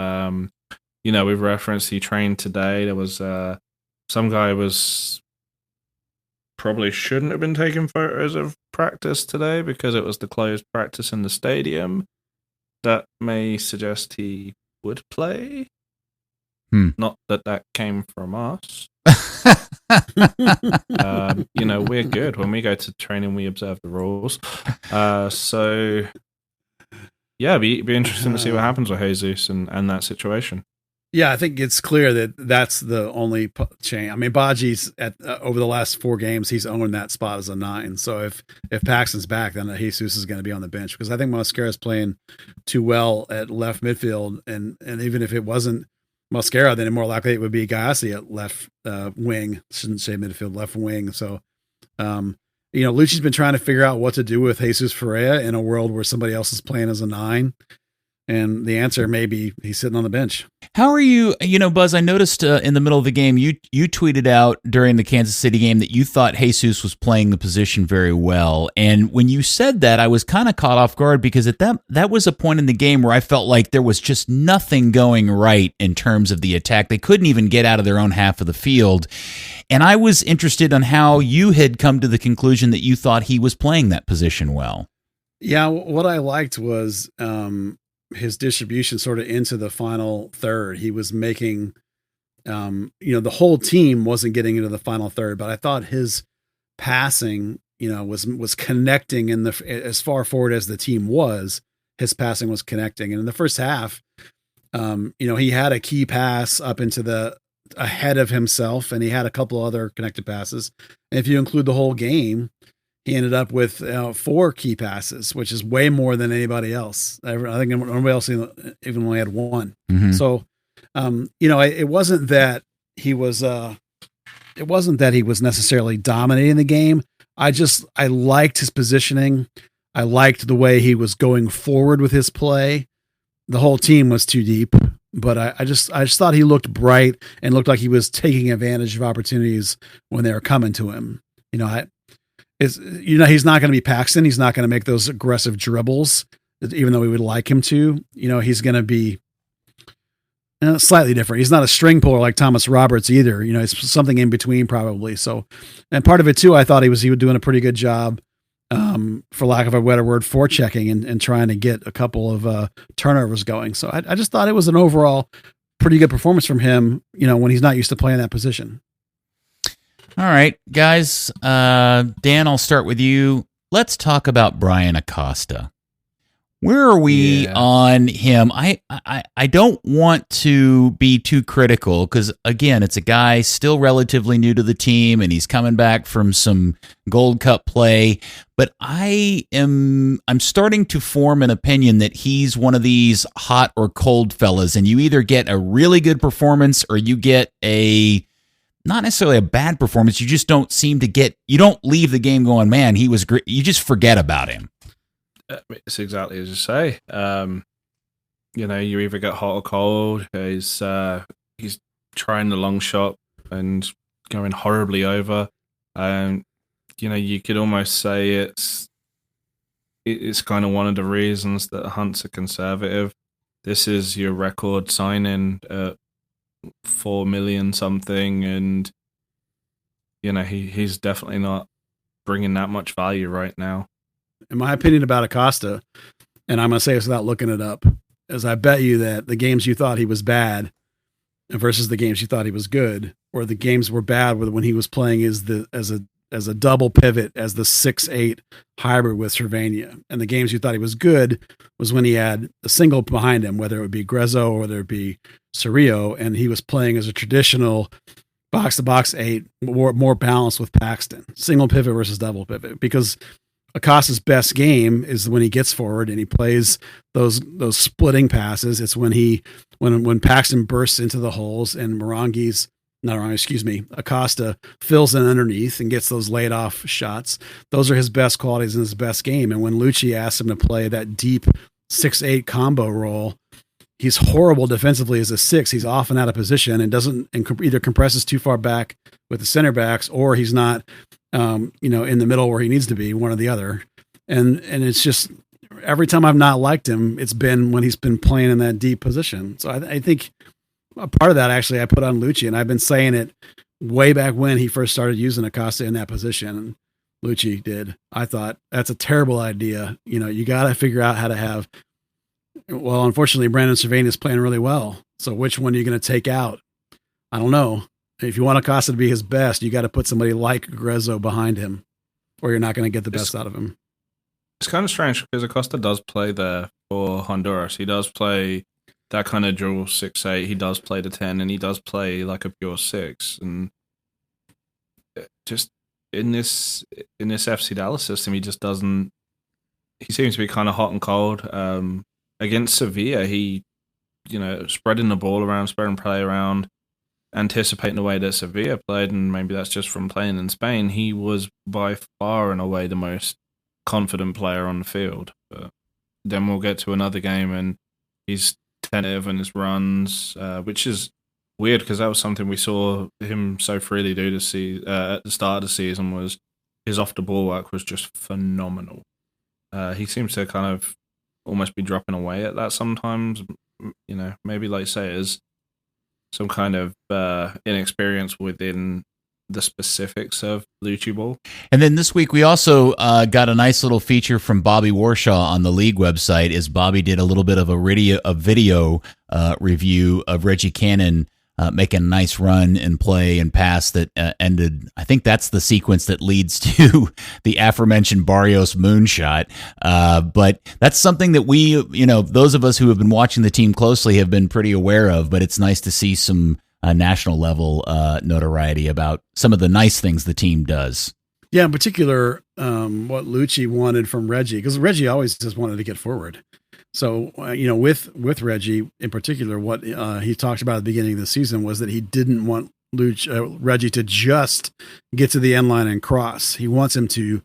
we've referenced he trained today. There was some guy probably shouldn't have been taking photos of practice today because it was the closed practice in the stadium. That may suggest he would play. Not that came from us. We're good. When we go to training, we observe the rules. So yeah, be interesting to see what happens with Jesus and that situation. Yeah, I think it's clear that that's the only change. I mean, Bodge's over the last 4 games, he's owned that spot as a 9. So if Paxton's back, then Jesus is going to be on the bench because I think Mosquera's playing too well at left midfield, and even if it wasn't Mosquera, then more likely it would be Gassi at left wing. Shouldn't say midfield, left wing. So, Lucci's been trying to figure out what to do with Jesus Ferreira in a world where somebody else is playing as a 9. And the answer may be he's sitting on the bench. How are you, Buzz, I noticed in the middle of the game, you tweeted out during the Kansas City game that you thought Jesus was playing the position very well. And when you said that, I was kind of caught off guard because that was a point in the game where I felt like there was just nothing going right in terms of the attack. They couldn't even get out of their own half of the field. And I was interested on how you had come to the conclusion that you thought he was playing that position well. Yeah, what I liked was his distribution sort of into the final third. He was making, the whole team wasn't getting into the final third, but I thought his passing, was connecting as far forward as the team was. His passing was connecting, and in the first half, He had a key pass up into the ahead of himself, and he had a couple other connected passes. And if you include the whole game, he ended up with 4 key passes, which is way more than anybody else. I think nobody else even only had 1. Mm-hmm. So, it wasn't that he was. It wasn't that he was necessarily dominating the game. I liked his positioning. I liked the way he was going forward with his play. The whole team was too deep, but I just thought he looked bright and looked like he was taking advantage of opportunities when they were coming to him. He's not going to be Paxton. He's not going to make those aggressive dribbles, even though we would like him to. He's going to be slightly different. He's not a string puller like Thomas Roberts either. He's something in between probably. So, and part of it too, I thought he was doing a pretty good job, for lack of a better word, forechecking and trying to get a couple of turnovers going. So I just thought it was an overall pretty good performance from him, when he's not used to playing that position. All right, guys. Dan, I'll start with you. Let's talk about Brian Acosta. Where are we on him? I don't want to be too critical because, again, it's a guy still relatively new to the team and he's coming back from some Gold Cup play. But I'm starting to form an opinion that he's one of these hot or cold fellas, and you either get a really good performance or you get not necessarily a bad performance. You just don't seem to you don't leave the game going, man, he was great. You just forget about him. It's exactly as you say. You either get hot or cold. He's trying the long shot and going horribly over. You could almost say it's kind of one of the reasons that Hunt's a conservative. This is your record signing at $4 million something, and he's definitely not bringing that much value right now. In my opinion about Acosta, and I'm going to say this without looking it up, is I bet you that the games you thought he was bad versus the games you thought he was good, or the games were bad when he was playing as a double pivot, as the 6'8" hybrid with Cervania. And the games you thought he was good was when he had a single behind him, whether it would be Grezzo or whether it be Cerrillo, and he was playing as a traditional box-to-box 8, more balanced with Paxton. Single pivot versus double pivot, because Acosta's best game is when he gets forward and he plays those splitting passes. It's when Paxton bursts into the holes and Acosta fills in underneath and gets those laid off shots. Those are his best qualities in his best game. And when Lucci asks him to play that deep 6'8" combo role, he's horrible defensively as a 6. He's often out of position and either compresses too far back with the center backs, or he's not in the middle where he needs to be, one or the other. And it's just, every time I've not liked him, it's been when he's been playing in that deep position. So I think a part of that actually I put on Lucci, and I've been saying it way back when he first started using Acosta in that position. And Lucci did. I thought that's a terrible idea. You got to figure out how to have, well, unfortunately, Brandon Cervania is playing really well. So which one are you going to take out? I don't know. If you want Acosta to be his best, you got to put somebody like Grezzo behind him, or you're not going to get the best out of him. It's kind of strange because Acosta does play there for Honduras. He does play that kind of dual 6'8". He does play the 10, and he does play like a pure 6. And just in this FC Dallas system, he just doesn't. He seems to be kind of hot and cold. Against Sevilla, he, spreading the ball around, spreading play around, anticipating the way that Sevilla played, and maybe that's just from playing in Spain. He was by far and away the most confident player on the field. But then we'll get to another game, and he's tentative in his runs, which is weird because that was something we saw him so freely do at the start of the season. Was his off the ball work was just phenomenal. He seems to kind of almost be dropping away at that sometimes. Maybe like say it is some kind of inexperience within the specifics of Lucci ball. And then this week we also got a nice little feature from Bobby Warshaw on the league website, as Bobby did a little bit of a video review of Reggie Cannon making a nice run and play and pass that ended. I think that's the sequence that leads to the aforementioned Barrios moonshot. But that's something that we, those of us who have been watching the team closely have been pretty aware of. But it's nice to see some national level notoriety about some of the nice things the team does. Yeah, in particular, what Lucci wanted from Reggie, because Reggie always just wanted to get forward. So, with Reggie in particular, what he talked about at the beginning of the season was that he didn't want Reggie to just get to the end line and cross. He wants him to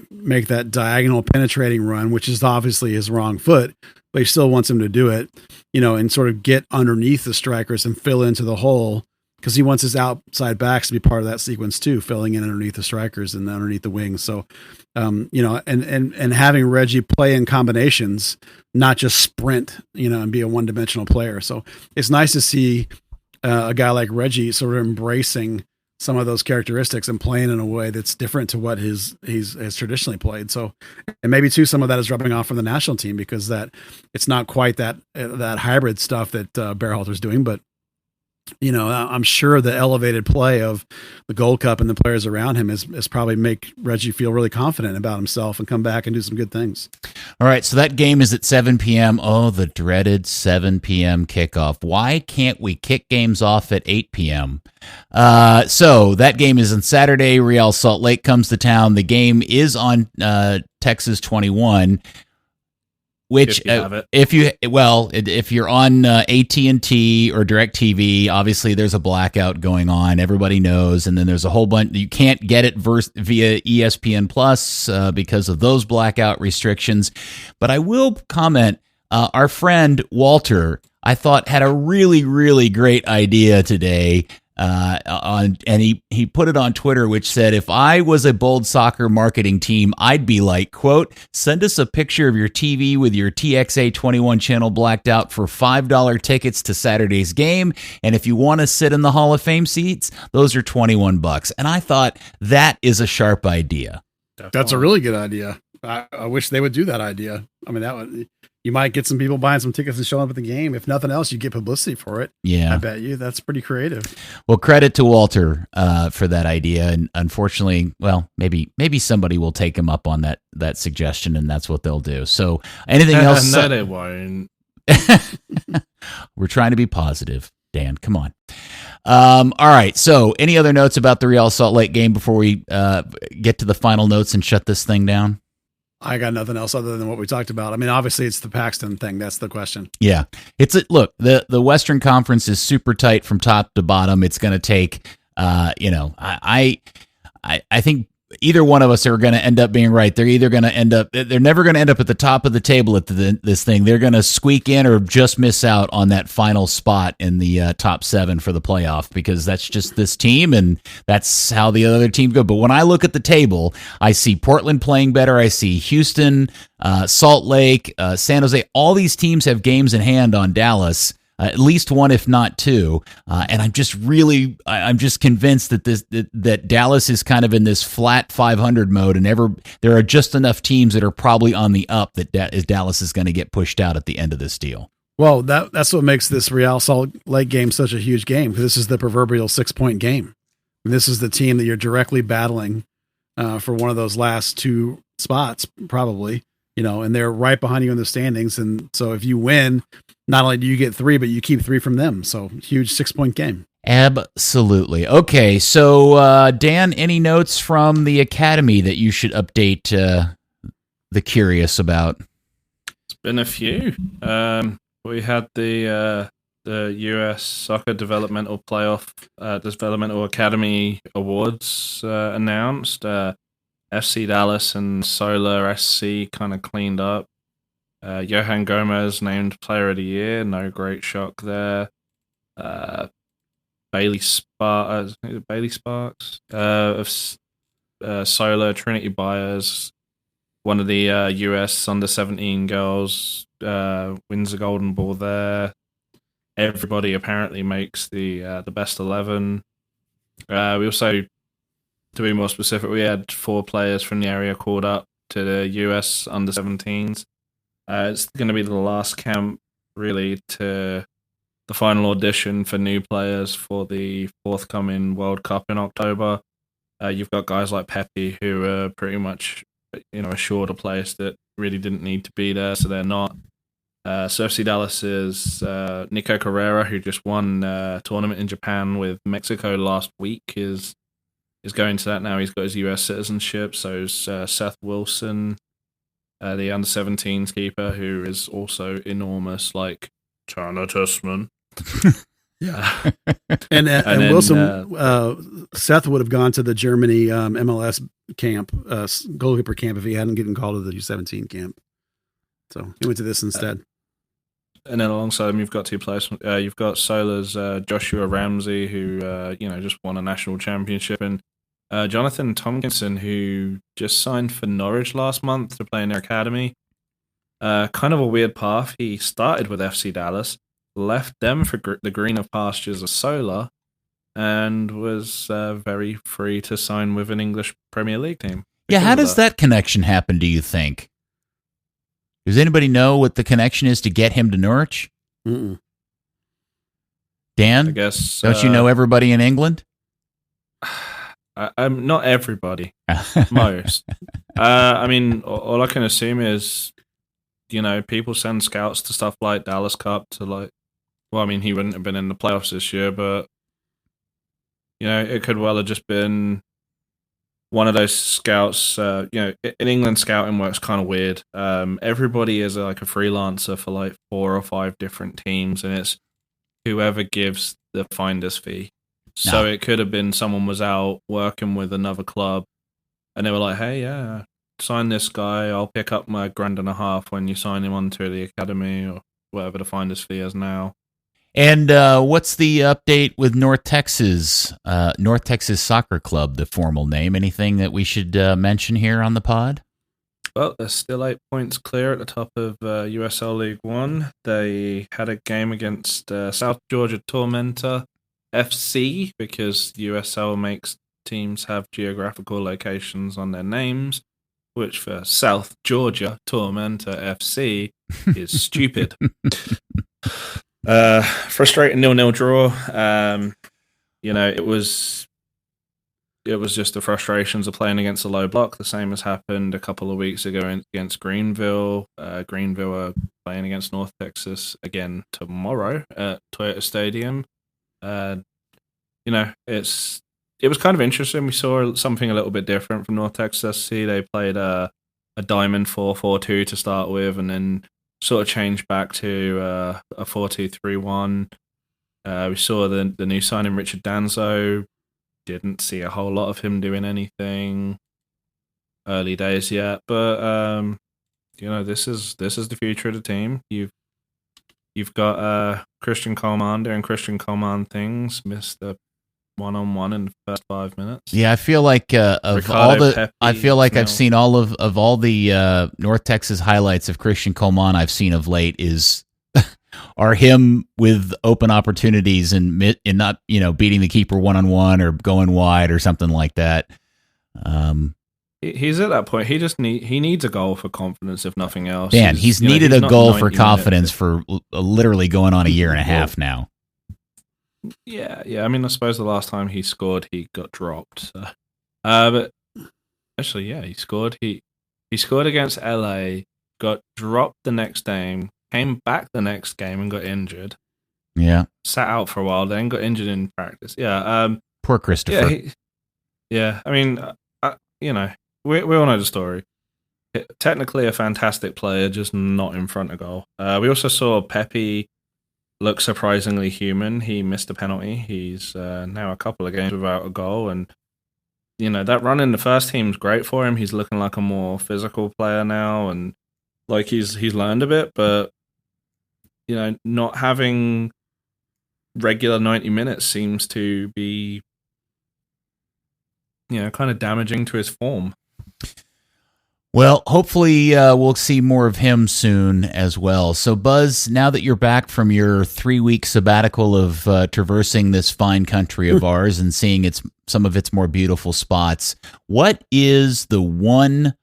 make that diagonal penetrating run, which is obviously his wrong foot, but he still wants him to do it, and sort of get underneath the strikers and fill into the hole, because he wants his outside backs to be part of that sequence too, filling in underneath the strikers and underneath the wings. So, and having Reggie play in combinations, not just sprint, and be a one-dimensional player. So it's nice to see a guy like Reggie sort of embracing some of those characteristics and playing in a way that's different to what he's traditionally played. So, and maybe too, some of that is rubbing off from the national team, because that it's not quite that hybrid stuff that Berhalter's doing, but I'm sure the elevated play of the Gold Cup and the players around him is probably make Reggie feel really confident about himself and come back and do some good things. All right, so that game is at 7 p.m. Oh, the dreaded 7 p.m. kickoff. Why can't we kick games off at 8 p.m.? So that game is on Saturday. Real Salt Lake comes to town. The game is on Texas 21. Which, if you're on AT&T or DirecTV, obviously there's a blackout going on. Everybody knows, and then there's a whole bunch. You can't get it via ESPN Plus because of those blackout restrictions. But I will comment. Our friend Walter, I thought, had a really, really great idea today. And he put it on Twitter, which said, if I was a Bold Soccer marketing team, I'd be like, quote, send us a picture of your TV with your TXA 21 channel blacked out for $5 tickets to Saturday's game. And if you want to sit in the Hall of Fame seats, those are $21. And I thought that is a sharp idea. Definitely. That's a really good idea. I wish they would do that idea. I mean, you might get some people buying some tickets and showing up at the game. If nothing else, you get publicity for it. Yeah. I bet you. That's pretty creative. Well, credit to Walter for that idea. And unfortunately, well, maybe somebody will take him up on that suggestion, and that's what they'll do. So anything else? No, they won't. We're trying to be positive, Dan. Come on. All right. So any other notes about the Real Salt Lake game before we get to the final notes and shut this thing down? I got nothing else other than what we talked about. I mean, obviously it's the Paxton thing. That's the question. Yeah. Look, the Western Conference is super tight from top to bottom. It's going to take, I think either one of us are going to end up being right. They're either going to they're never going to end up at the top of the table at this thing. They're going to squeak in or just miss out on that final spot in the top 7 for the playoff, because that's just this team, and that's how the other team go. But when I look at the table, I see Portland playing better. I see Houston, Salt Lake, San Jose. All these teams have games in hand on Dallas. At least one, if not two, and I'm just convinced that Dallas is kind of in this flat 500 mode, and there are just enough teams that are probably on the up that Dallas is going to get pushed out at the end of this deal. Well, that's what makes this Real Salt Lake game such a huge game, because this is the proverbial 6-point game. And this is the team that you're directly battling for one of those last 2 spots, probably. And they're right behind you in the standings, and so if you win, not only do you get 3, but you keep 3 from them. So huge 6-point game. Absolutely. Okay. So, Dan, any notes from the academy that you should update the curious about? It's been a few. We had the U.S. Soccer Developmental Playoff Developmental Academy Awards announced. FC Dallas and Solar SC kind of cleaned up. Johan Gomez named Player of the Year. No great shock there. Bailey Sparks of Solar, Trinity Byers, one of the US under 17 girls, wins the golden ball there. Everybody apparently makes the best 11. We also, to be more specific, we had 4 players from the area called up to the US under 17s. It's going to be the last camp, really, to the final audition for new players for the forthcoming World Cup in October. You've got guys like Pepe who are pretty much, assured a place that really didn't need to be there, so they're not. So FC Dallas is Nico Carrera, who just won a tournament in Japan with Mexico last week, is going to that now. He's got his US citizenship. So is Seth Wilson, the under-17s keeper, who is also enormous, like Chana Tussman. Yeah. and then, Wilson, Seth would have gone to the Germany MLS camp, goalkeeper camp, if he hadn't gotten called to the U17 camp. So he went to this instead. And then alongside him, you've got two players. You've got Sola's Joshua Ramsey, who just won a national championship, and Jonathan Tompkinson, who just signed for Norwich last month to play in their academy. Kind of a weird path. He started with FC Dallas, left them for the greener pastures of Sola, and was very free to sign with an English Premier League team. Yeah, how does that connection happen, do you think? Does anybody know what the connection is to get him to Norwich? Mm-mm. Dan, I guess, don't you know everybody in England? I'm not everybody, most. I mean, all I can assume is, people send scouts to stuff like Dallas Cup to he wouldn't have been in the playoffs this year, but, it could well have just been one of those scouts. In England, scouting works kind of weird. Everybody is like a freelancer for like 4 or 5 different teams, and it's whoever gives the finder's fee. So it could have been someone was out working with another club, and they were like, "Hey, yeah, sign this guy. I'll pick up my $1,500 when you sign him onto the academy or whatever the finder's fee is now." And what's the update with North Texas Soccer Club, the formal name? Anything that we should mention here on the pod? Well, they're still 8 points clear at the top of USL League One. They had a game against South Georgia Tormenta FC, because USL makes teams have geographical locations on their names, which for South Georgia Tormenta FC is stupid. Frustrating 0-0 draw. It was just the frustrations of playing against a low block. The same has happened a couple of weeks ago against Greenville. Greenville are playing against North Texas again tomorrow at Toyota Stadium. It was kind of interesting. We saw something a little bit different from North Texas SC. They played a diamond 4-4-2 to start with, and then sort of changed back to a 4-2-3-1. We saw the new signing Richard Danzo. Didn't see a whole lot of him doing anything early days yet, but this is the future of the team. You've got Christian Coleman doing Christian Coleman things. Missed the 1-on-1 in the first 5 minutes. Yeah, I feel like I've seen all of all the North Texas highlights of Christian Coleman I've seen of late are him with open opportunities and not beating the keeper 1-on-1 or going wide or something like that. He's at that point. He needs a goal for confidence, if nothing else. Dan, he's needed a goal for confidence for literally going on a year and a half now. Yeah. I mean, I suppose the last time he scored, he got dropped. So. But actually, yeah, he scored. He scored against LA, got dropped the next game, came back the next game and got injured. Yeah, sat out for a while, then got injured in practice. Yeah. Poor Christopher. Yeah. I mean, we all know the story. Technically a fantastic player, just not in front of goal. We also saw Pepe look surprisingly human. He missed a penalty. He's now a couple of games without a goal, and that run in the first team's great for him. He's looking like a more physical player now, and like he's learned a bit, but not having regular 90 minutes seems to be kind of damaging to his form. Well, hopefully we'll see more of him soon as well. So, Buzz, now that you're back from your 3-week sabbatical of traversing this fine country of ours and seeing some of its more beautiful spots, what is the one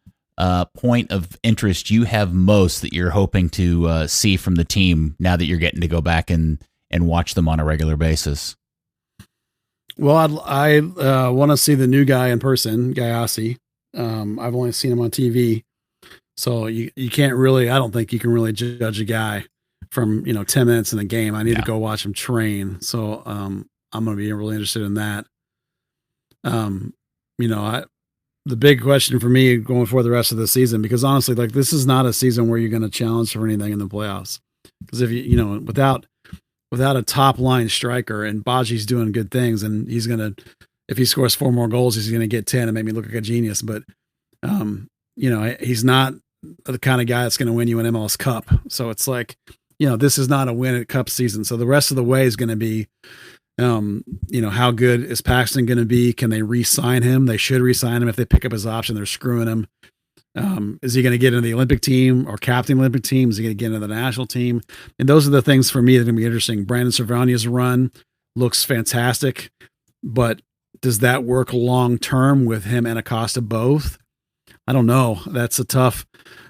point of interest you have most that you're hoping to see from the team now that you're getting to go back and and watch them on a regular basis? Well, I want to see the new guy in person, Gayasi. I've only seen him on TV. So you can't really, I don't think you can really judge a guy from, 10 minutes in the game. I need to go watch him train. So I'm going to be really interested in that. The big question for me going for the rest of the season, because honestly, like, this is not a season where you're going to challenge for anything in the playoffs. Because if without a top line striker, and Baji's doing good things, and he's going to, if he scores 4 more goals, he's going to get 10 and make me look like a genius. But, he's not the kind of guy that's going to win you an MLS Cup. So it's like, this is not a win at Cup season. So the rest of the way is going to be, how good is Paxton going to be? Can they re-sign him? They should re-sign him. If they pick up his option, they're screwing him. Is he going to get into the Olympic team or captain Olympic team? Is he going to get into the national team? And those are the things for me that are going to be interesting. Brandon Cervania's run looks fantastic, but does that work long-term with him and Acosta both? I don't know. That's a tough.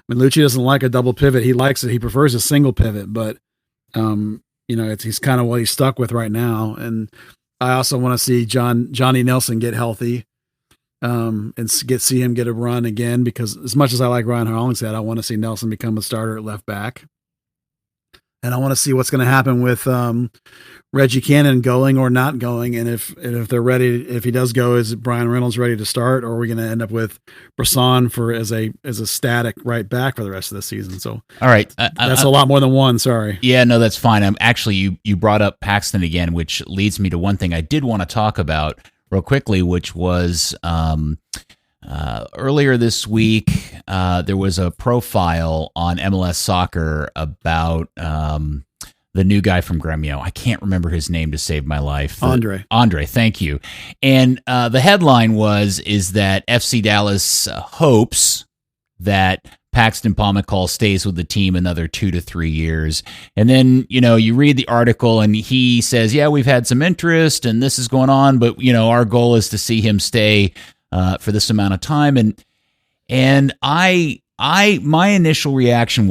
Lucci doesn't like a double pivot. He likes it. He prefers a single pivot, but he's kind of what he's stuck with right now. And I also want to see Johnny Nelson get healthy, and see him get a run again, because as much as I like Ryan Hollingshead, I want to see Nelson become a starter at left back. And I want to see what's going to happen with Reggie Cannon going or not going, and if they're ready, if he does go, is Brian Reynolds ready to start, or are we going to end up with Brisson as a static right back for the rest of the season? So, all right, that's a lot more than one. Sorry. Yeah, no, that's fine. Actually, you brought up Paxton again, which leads me to one thing I did want to talk about real quickly, which was earlier this week, there was a profile on MLS Soccer about the new guy from Gremio. I can't remember his name to save my life. Andre, thank you. And the headline is that FC Dallas hopes that Paxton Pomykal stays with the team another 2 to 3 years. And then, you read the article and he says, yeah, we've had some interest and this is going on, but, our goal is to see him stay for this amount of time. And my initial reaction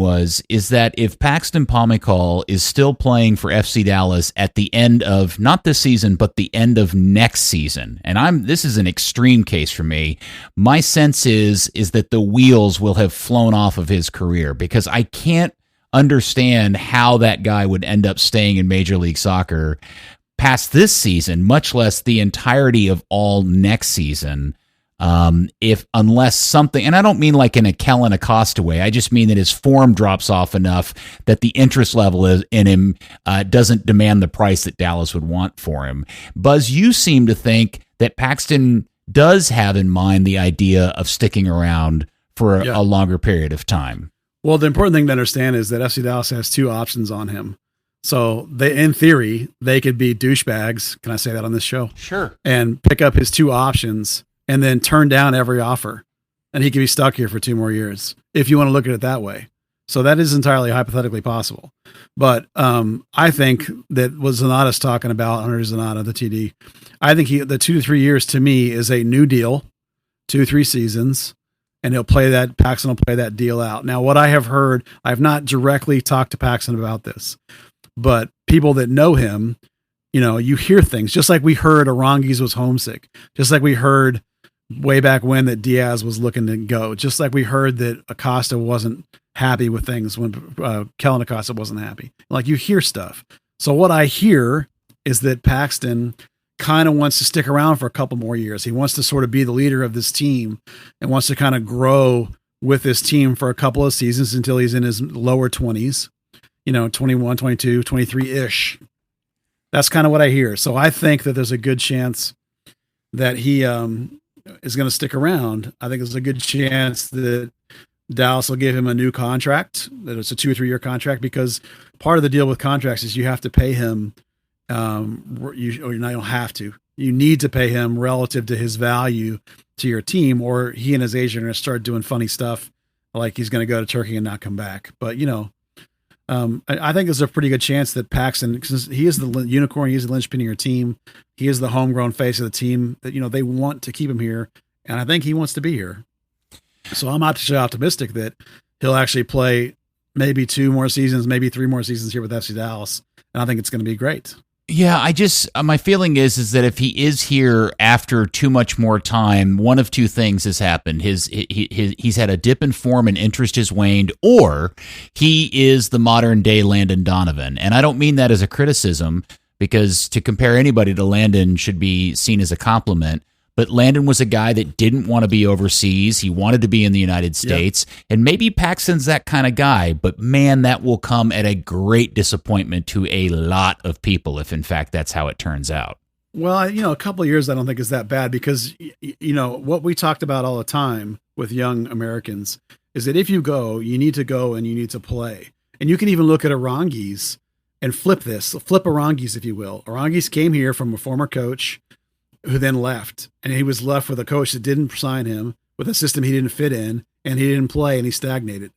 is that if Paxton Pomykal is still playing for FC Dallas at the end of not this season, but the end of next season, and this is an extreme case for me, my sense is that the wheels will have flown off of his career, because I can't understand how that guy would end up staying in Major League Soccer past this season, much less the entirety of all next season. Unless something, and I don't mean like in a Kellen Acosta way, I just mean that his form drops off enough that the interest level in him doesn't demand the price that Dallas would want for him. Buzz, you seem to think that Paxton does have in mind the idea of sticking around for a longer period of time. Well, the important thing to understand is that FC Dallas has 2 options on him. So in theory, they could be douchebags. Can I say that on this show? Sure. And pick up his 2 options and then turn down every offer, and he could be stuck here for 2 more years, if you want to look at it that way. So that is entirely hypothetically possible. But I think that what Zanata's talking about, Hunter Zanata, the TD, I think the 2 to 3 years to me is a new deal, 2-3 seasons, and Paxton will play that deal out. Now, what I have heard, I have not directly talked to Paxton about this, but people that know him, you hear things, just like we heard Aranguiz was homesick, just like we heard way back when that Diaz was looking to go, just like we heard that Acosta wasn't happy with things when Kellen Acosta wasn't happy. Like, you hear stuff. So what I hear is that Paxton kind of wants to stick around for a couple more years. He wants to sort of be the leader of this team and wants to kind of grow with this team for a couple of seasons until he's in his lower 20s, 21, 22, 23-ish. That's kind of what I hear. So I think that there's a good chance that he is going to stick around. I think there's a good chance that Dallas will give him a new contract, that it's a 2 or 3 year contract, because part of the deal with contracts is you have to pay him. You don't have to. You need to pay him relative to his value to your team, or he and his agent are going to start doing funny stuff, like he's going to go to Turkey and not come back. But I think there's a pretty good chance that Paxton, since he is the unicorn, he is the linchpin of your team, he is the homegrown face of the team, that they want to keep him here, and I think he wants to be here. So I'm optimistic that he'll actually play maybe 2 more seasons, maybe 3 more seasons here with FC Dallas, and I think it's going to be great. Yeah, I just my feeling is that if he is here after too much more time, one of two things has happened. He's had a dip in form and interest has waned, or he is the modern day Landon Donovan. And I don't mean that as a criticism, because to compare anybody to Landon should be seen as a compliment. But Landon was a guy that didn't want to be overseas. He wanted to be in the United States. Yep. And maybe Paxton's that kind of guy. But, man, that will come at a great disappointment to a lot of people if, in fact, that's how it turns out. Well, a couple of years I don't think is that bad because, what we talked about all the time with young Americans is that if you go, you need to go and you need to play. And you can even look at Aranguiz and flip Aranguiz, if you will. Aranguiz came here from a former coach who then left, and he was left with a coach that didn't sign him, with a system he didn't fit in, and he didn't play, and he stagnated.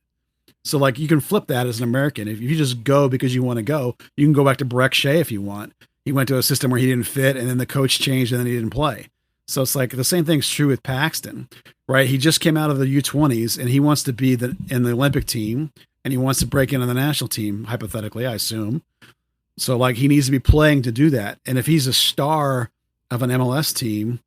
So, you can flip that as an American. If you just go because you want to go, you can go back to Breck Shea if you want. He went to a system where he didn't fit, and then the coach changed, and then he didn't play. So it's the same thing's true with Paxton, right? He just came out of the U20s, and he wants to be in the Olympic team, and he wants to break into the national team, hypothetically, I assume. So, he needs to be playing to do that. And if he's a star of an MLS team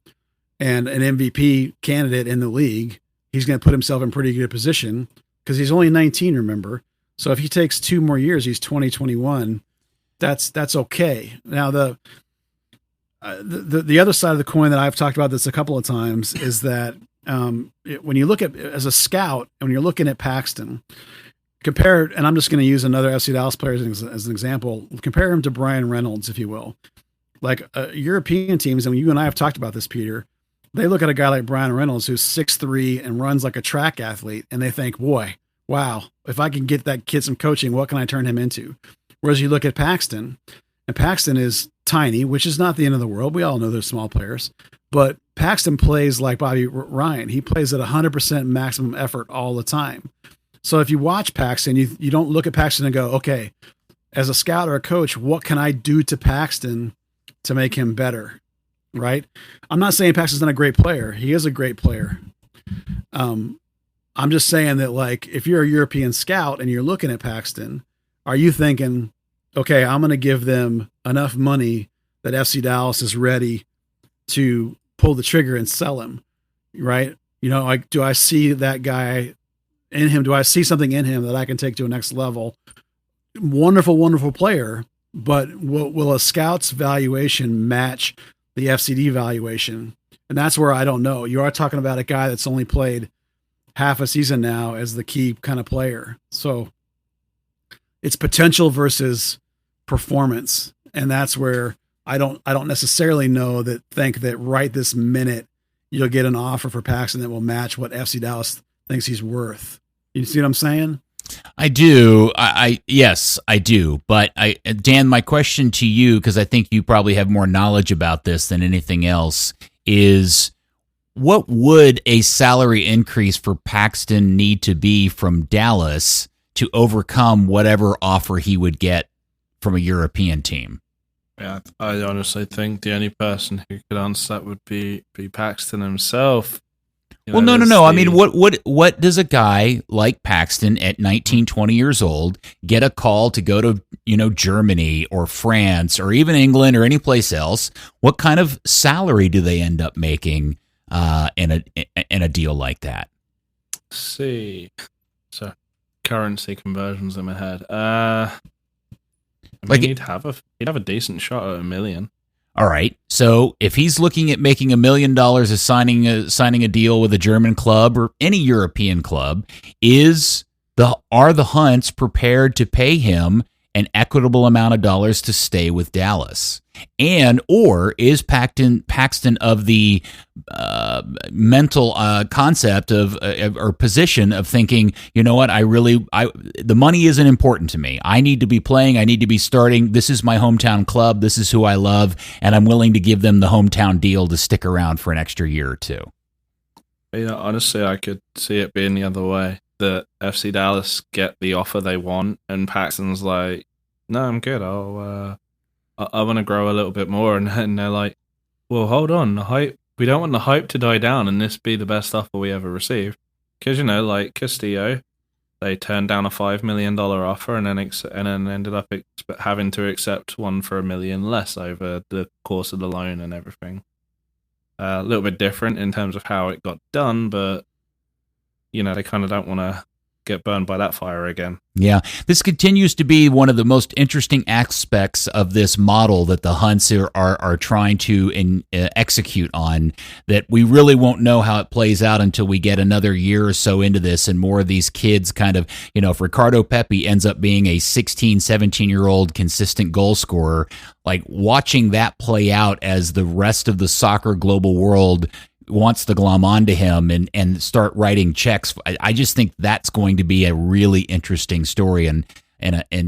and an MVP candidate in the league, he's going to put himself in pretty good position because he's only 19, remember? So if he takes 2 more years, he's 2021. That's okay. Now the other side of the coin that I've talked about this a couple of times is that when you look at as a scout and when you're looking at Paxton, compare, and I'm just going to use another FC Dallas player as an example, compare him to Brian Reynolds, if you will. European teams, and you and I have talked about this, Peter, they look at a guy like Brian Reynolds who's 6'3" and runs like a track athlete, and they think, boy, wow, if I can get that kid some coaching, what can I turn him into? Whereas you look at Paxton, and Paxton is tiny, which is not the end of the world. We all know they're small players, but Paxton plays like Bobby Ryan. He plays at 100% maximum effort all the time. So if you watch Paxton, you don't look at Paxton and go, okay, as a scout or a coach, what can I do to Paxton to make him better, right? I'm not saying Paxton's not a great player. He is a great player. I'm just saying that, if you're a European scout and you're looking at Paxton, are you thinking, okay, I'm going to give them enough money that FC Dallas is ready to pull the trigger and sell him, right? Do I see that guy in him? Do I see something in him that I can take to a next level? Wonderful, wonderful player. But will a scout's valuation match the FCD valuation? And that's where I don't know. You are talking about a guy that's only played half a season now as the key kind of player. So it's potential versus performance. And that's where I don't necessarily think that right this minute you'll get an offer for Paxton that will match what FC Dallas thinks he's worth. You see what I'm saying? I do. Yes, I do. But Dan, my question to you, because I think you probably have more knowledge about this than anything else, is what would a salary increase for Paxton need to be from Dallas to overcome whatever offer he would get from a European team? Yeah, I honestly think the only person who could answer that would be Paxton himself. Well, no. I mean, what does a guy like Paxton at 19, 20 years old get a call to go to, Germany or France or even England or any place else? What kind of salary do they end up making in a deal like that? Let's see. So currency conversions in my head. He'd have a decent shot at $1 million. All right. So if he's looking at making $1 million as signing a deal with a German club or any European club, are the Hunts prepared to pay him an equitable amount of dollars to stay with Dallas? Or is Paxton of the mental concept of or position of thinking, you know what, the money isn't important to me. I need to be playing. I need to be starting. This is my hometown club. This is who I love, and I'm willing to give them the hometown deal to stick around for an extra year or two. Honestly, I could see it being the other way. That FC Dallas get the offer they want, and Paxton's like, no, I'm good. I want to grow a little bit more. And they're like, well, hold on. We don't want the hype to die down and this be the best offer we ever received. Because, like Castillo, they turned down a $5 million offer and then ended up having to accept one for $1 million less over the course of the loan and everything. A little bit different in terms of how it got done, but they kind of don't want to get burned by that fire again. Yeah, this continues to be one of the most interesting aspects of this model that the Hunts are trying to execute on, that we really won't know how it plays out until we get another year or so into this and more of these kids kind of, if Ricardo Pepi ends up being a 16, 17-year-old consistent goal scorer, like watching that play out as the rest of the soccer global world wants to glom onto him and start writing checks. I just think that's going to be a really interesting story and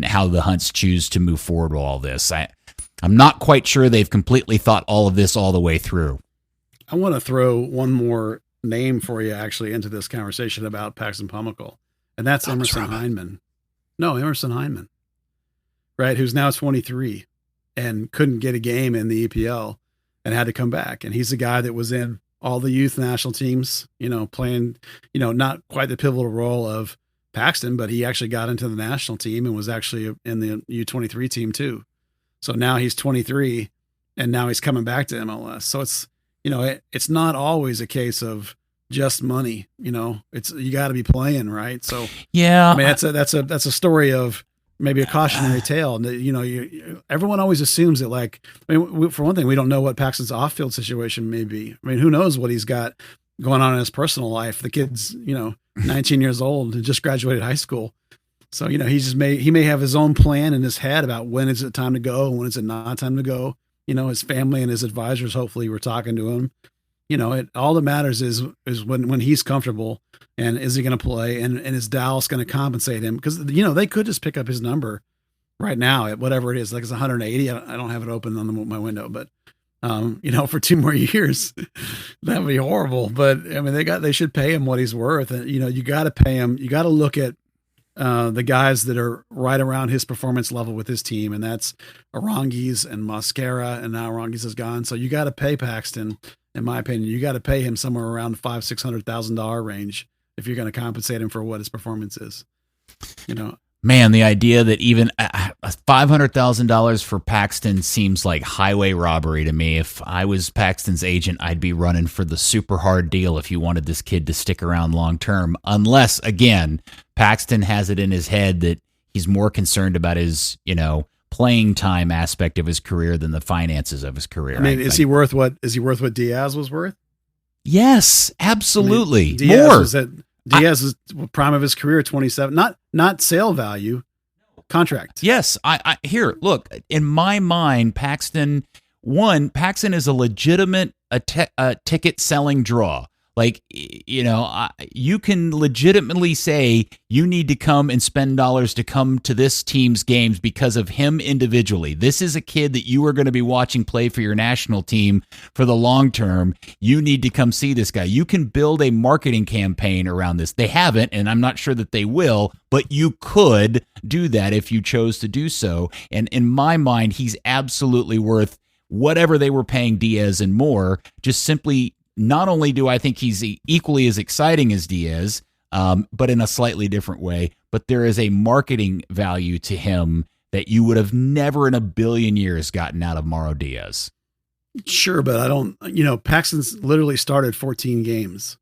how the Hunts choose to move forward with all this. I'm not quite sure they've completely thought all of this all the way through. I want to throw one more name for you actually into this conversation about Paxton Pomykal, and that's Emerson Hyndman. No, Emerson Hyndman, right? Who's now 23 and couldn't get a game in the EPL and had to come back. And he's the guy that was in all the youth national teams, playing, not quite the pivotal role of Paxton, but he actually got into the national team and was actually in the U23 team too. So now he's 23 and now he's coming back to MLS. So it's, it's not always a case of just money, it's, you got to be playing, right? So, yeah, I mean, that's a story of maybe a cautionary tale. Everyone always assumes that, like, for one thing, we don't know what Paxton's off-field situation may be. I mean, who knows what he's got going on in his personal life? The kid's, 19 years old and just graduated high school. So, he may have his own plan in his head about when is it time to go and when is it not time to go. His family and his advisors hopefully were talking to him. All that matters is when he's comfortable and is he going to play and is Dallas going to compensate him? Because, they could just pick up his number right now at whatever it is, like it's 180. I don't have it open on my window, but, for 2 more years, that would be horrible. But I mean, they should pay him what he's worth. And, you got to pay him. You got to look at the guys that are right around his performance level with his team. And that's Aranguiz and Mosquera. And now Aranguiz is gone. So you got to pay Paxton. In my opinion, you got to pay him somewhere around $500,000-$600,000 range if you're going to compensate him for what his performance is. Man, the idea that even $500,000 for Paxton seems like highway robbery to me. If I was Paxton's agent, I'd be running for the super hard deal if you wanted this kid to stick around long term. Unless, again, Paxton has it in his head that he's more concerned about his, playing time aspect of his career than the finances of his career. I mean, is he worth what Diaz was worth? Yes, absolutely. I mean, Diaz's prime of his career, 27, not sale value, contract. Yes. I here, look, in my mind, Paxton is a legitimate ticket selling draw. Like, you can legitimately say you need to come and spend dollars to come to this team's games because of him individually. This is a kid that you are going to be watching play for your national team for the long term. You need to come see this guy. You can build a marketing campaign around this. They haven't, and I'm not sure that they will, but you could do that if you chose to do so. And in my mind, he's absolutely worth whatever they were paying Diaz and more. Just simply, not only do I think he's equally as exciting as Diaz, but in a slightly different way, but there is a marketing value to him that you would have never in a billion years gotten out of Mauro Diaz. Sure, but I don't, Paxton's literally started 14 games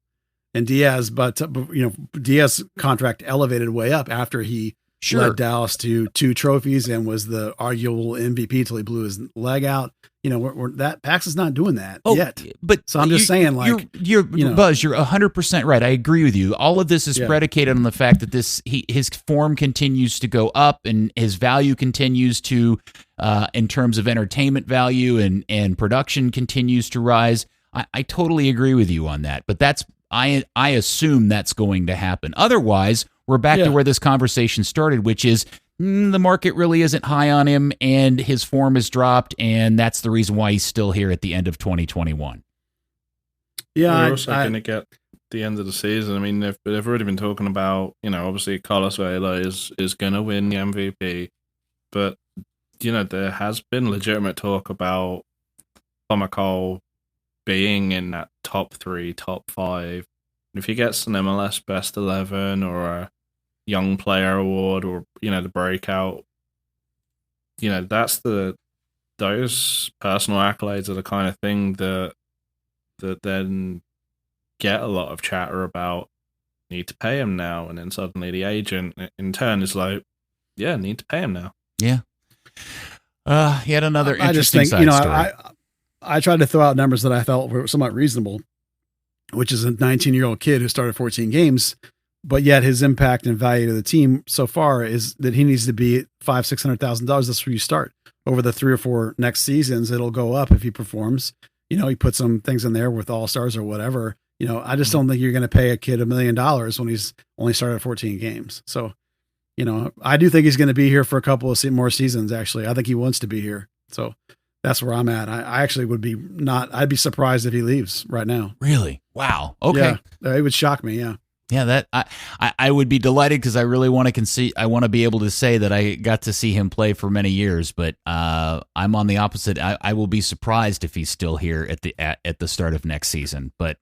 and Diaz, Diaz contract elevated way up after he led Dallas to 2 trophies and was the arguable MVP till he blew his leg out. That Paxton's not doing that yet. But so I'm just saying, like, you're Buzz, you're 100% right. I agree with you. All of this is predicated on the fact that his form continues to go up and his value continues to, in terms of entertainment value and production, continues to rise. I totally agree with you on that. But I assume that's going to happen. Otherwise, we're back to where this conversation started, which is the market really isn't high on him and his form has dropped, and that's the reason why he's still here at the end of 2021. Yeah, we're also going to get the end of the season. I mean, they've already been talking about, obviously Carlos Vela is going to win the MVP, but, there has been legitimate talk about Pomykal being in that top 3, top 5. If he gets an MLS best 11 or young player award or, the breakout. Those personal accolades are the kind of thing that then get a lot of chatter about, need to pay him now. And then suddenly the agent in turn is like, yeah, need to pay him now. Yeah. He had another interesting side story. I tried to throw out numbers that I felt were somewhat reasonable, which is a 19-year-old kid who started 14 games, but yet his impact and value to the team so far is that he needs to be $500,000-$600,000. That's where you start. Over the 3 or 4 next seasons, it'll go up if he performs. He put some things in there with all-stars or whatever. I just don't think you're going to pay a kid $1 million when he's only started 14 games. So, I do think he's going to be here for a couple of more seasons, actually. I think he wants to be here. So that's where I'm at. I actually I'd be surprised if he leaves right now. Really? Wow. Okay. Yeah, it would shock me. Yeah. Yeah, that I would be delighted because I really want to be able to say that I got to see him play for many years, but I'm on the opposite. I will be surprised if he's still here at the start of next season. But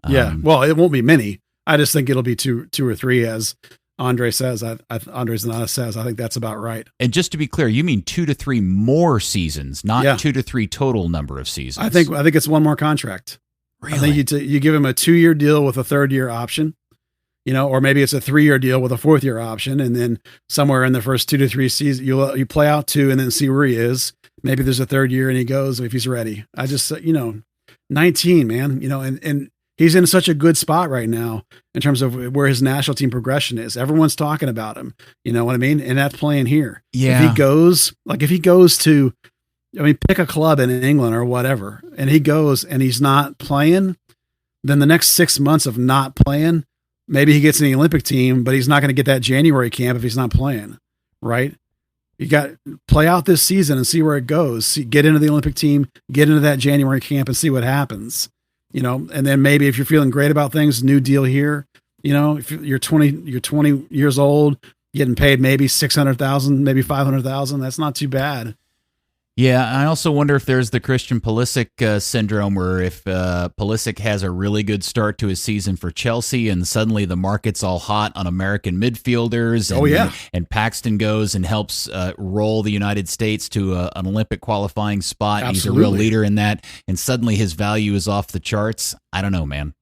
yeah, well, it won't be many. I just think it'll be two or three, as Andre says. Andre Zanata says. I think that's about right. And just to be clear, you mean 2 to 3 more seasons, not 2 to 3 total number of seasons. I think it's one more contract. Really? I think you give him a 2-year deal with a 3rd-year option. Or maybe it's a 3-year deal with a 4th-year option, and then somewhere in the first 2 to 3 seasons, you play out 2 and then see where he is. Maybe there's a 3rd year and he goes if he's ready. I just 19, man, and he's in such a good spot right now in terms of where his national team progression is. Everyone's talking about him. You know what I mean? And that's playing here. Yeah. If he goes to, pick a club in England or whatever, and he goes and he's not playing, then the next 6 months of not playing. Maybe he gets in the Olympic team, but he's not going to get that January camp if he's not playing, right? You got play out this season and see where it goes. Get into the Olympic team, get into that January camp and see what happens, and then maybe if you're feeling great about things, new deal here, if you're 20 years old, getting paid maybe $600,000, maybe $500,000. That's not too bad. Yeah, I also wonder if there's the Christian Pulisic syndrome, where if Pulisic has a really good start to his season for Chelsea and suddenly the market's all hot on American midfielders, and, and Paxton goes and helps roll the United States to an Olympic qualifying spot. Absolutely. He's a real leader in that, and suddenly his value is off the charts. I don't know, man.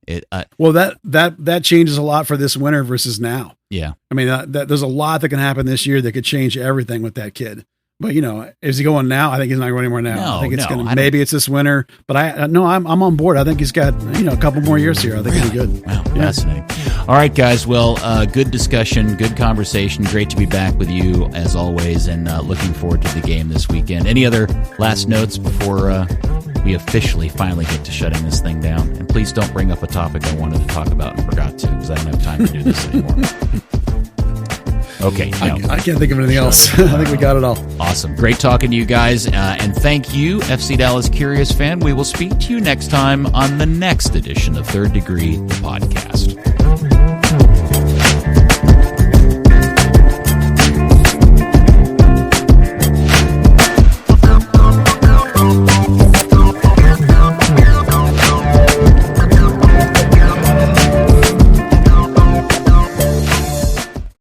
Well, that changes a lot for this winter versus now. Yeah. There's a lot that can happen this year that could change everything with that kid. But is he going now? I think he's not going anymore now. No, I think it's maybe it's this winter. But I'm on board. I think he's got a couple more years here. I think he'll be good. Wow, fascinating. All right, guys. Well, good discussion, good conversation. Great to be back with you as always, and looking forward to the game this weekend. Any other last notes before we officially finally get to shutting this thing down? And please don't bring up a topic I wanted to talk about and forgot to, because I don't have time to do this anymore. Okay. No. I can't think of anything else. I think we got it all. Awesome. Great talking to you guys. And thank you, FC Dallas Curious fan. We will speak to you next time on the next edition of Third Degree, the podcast.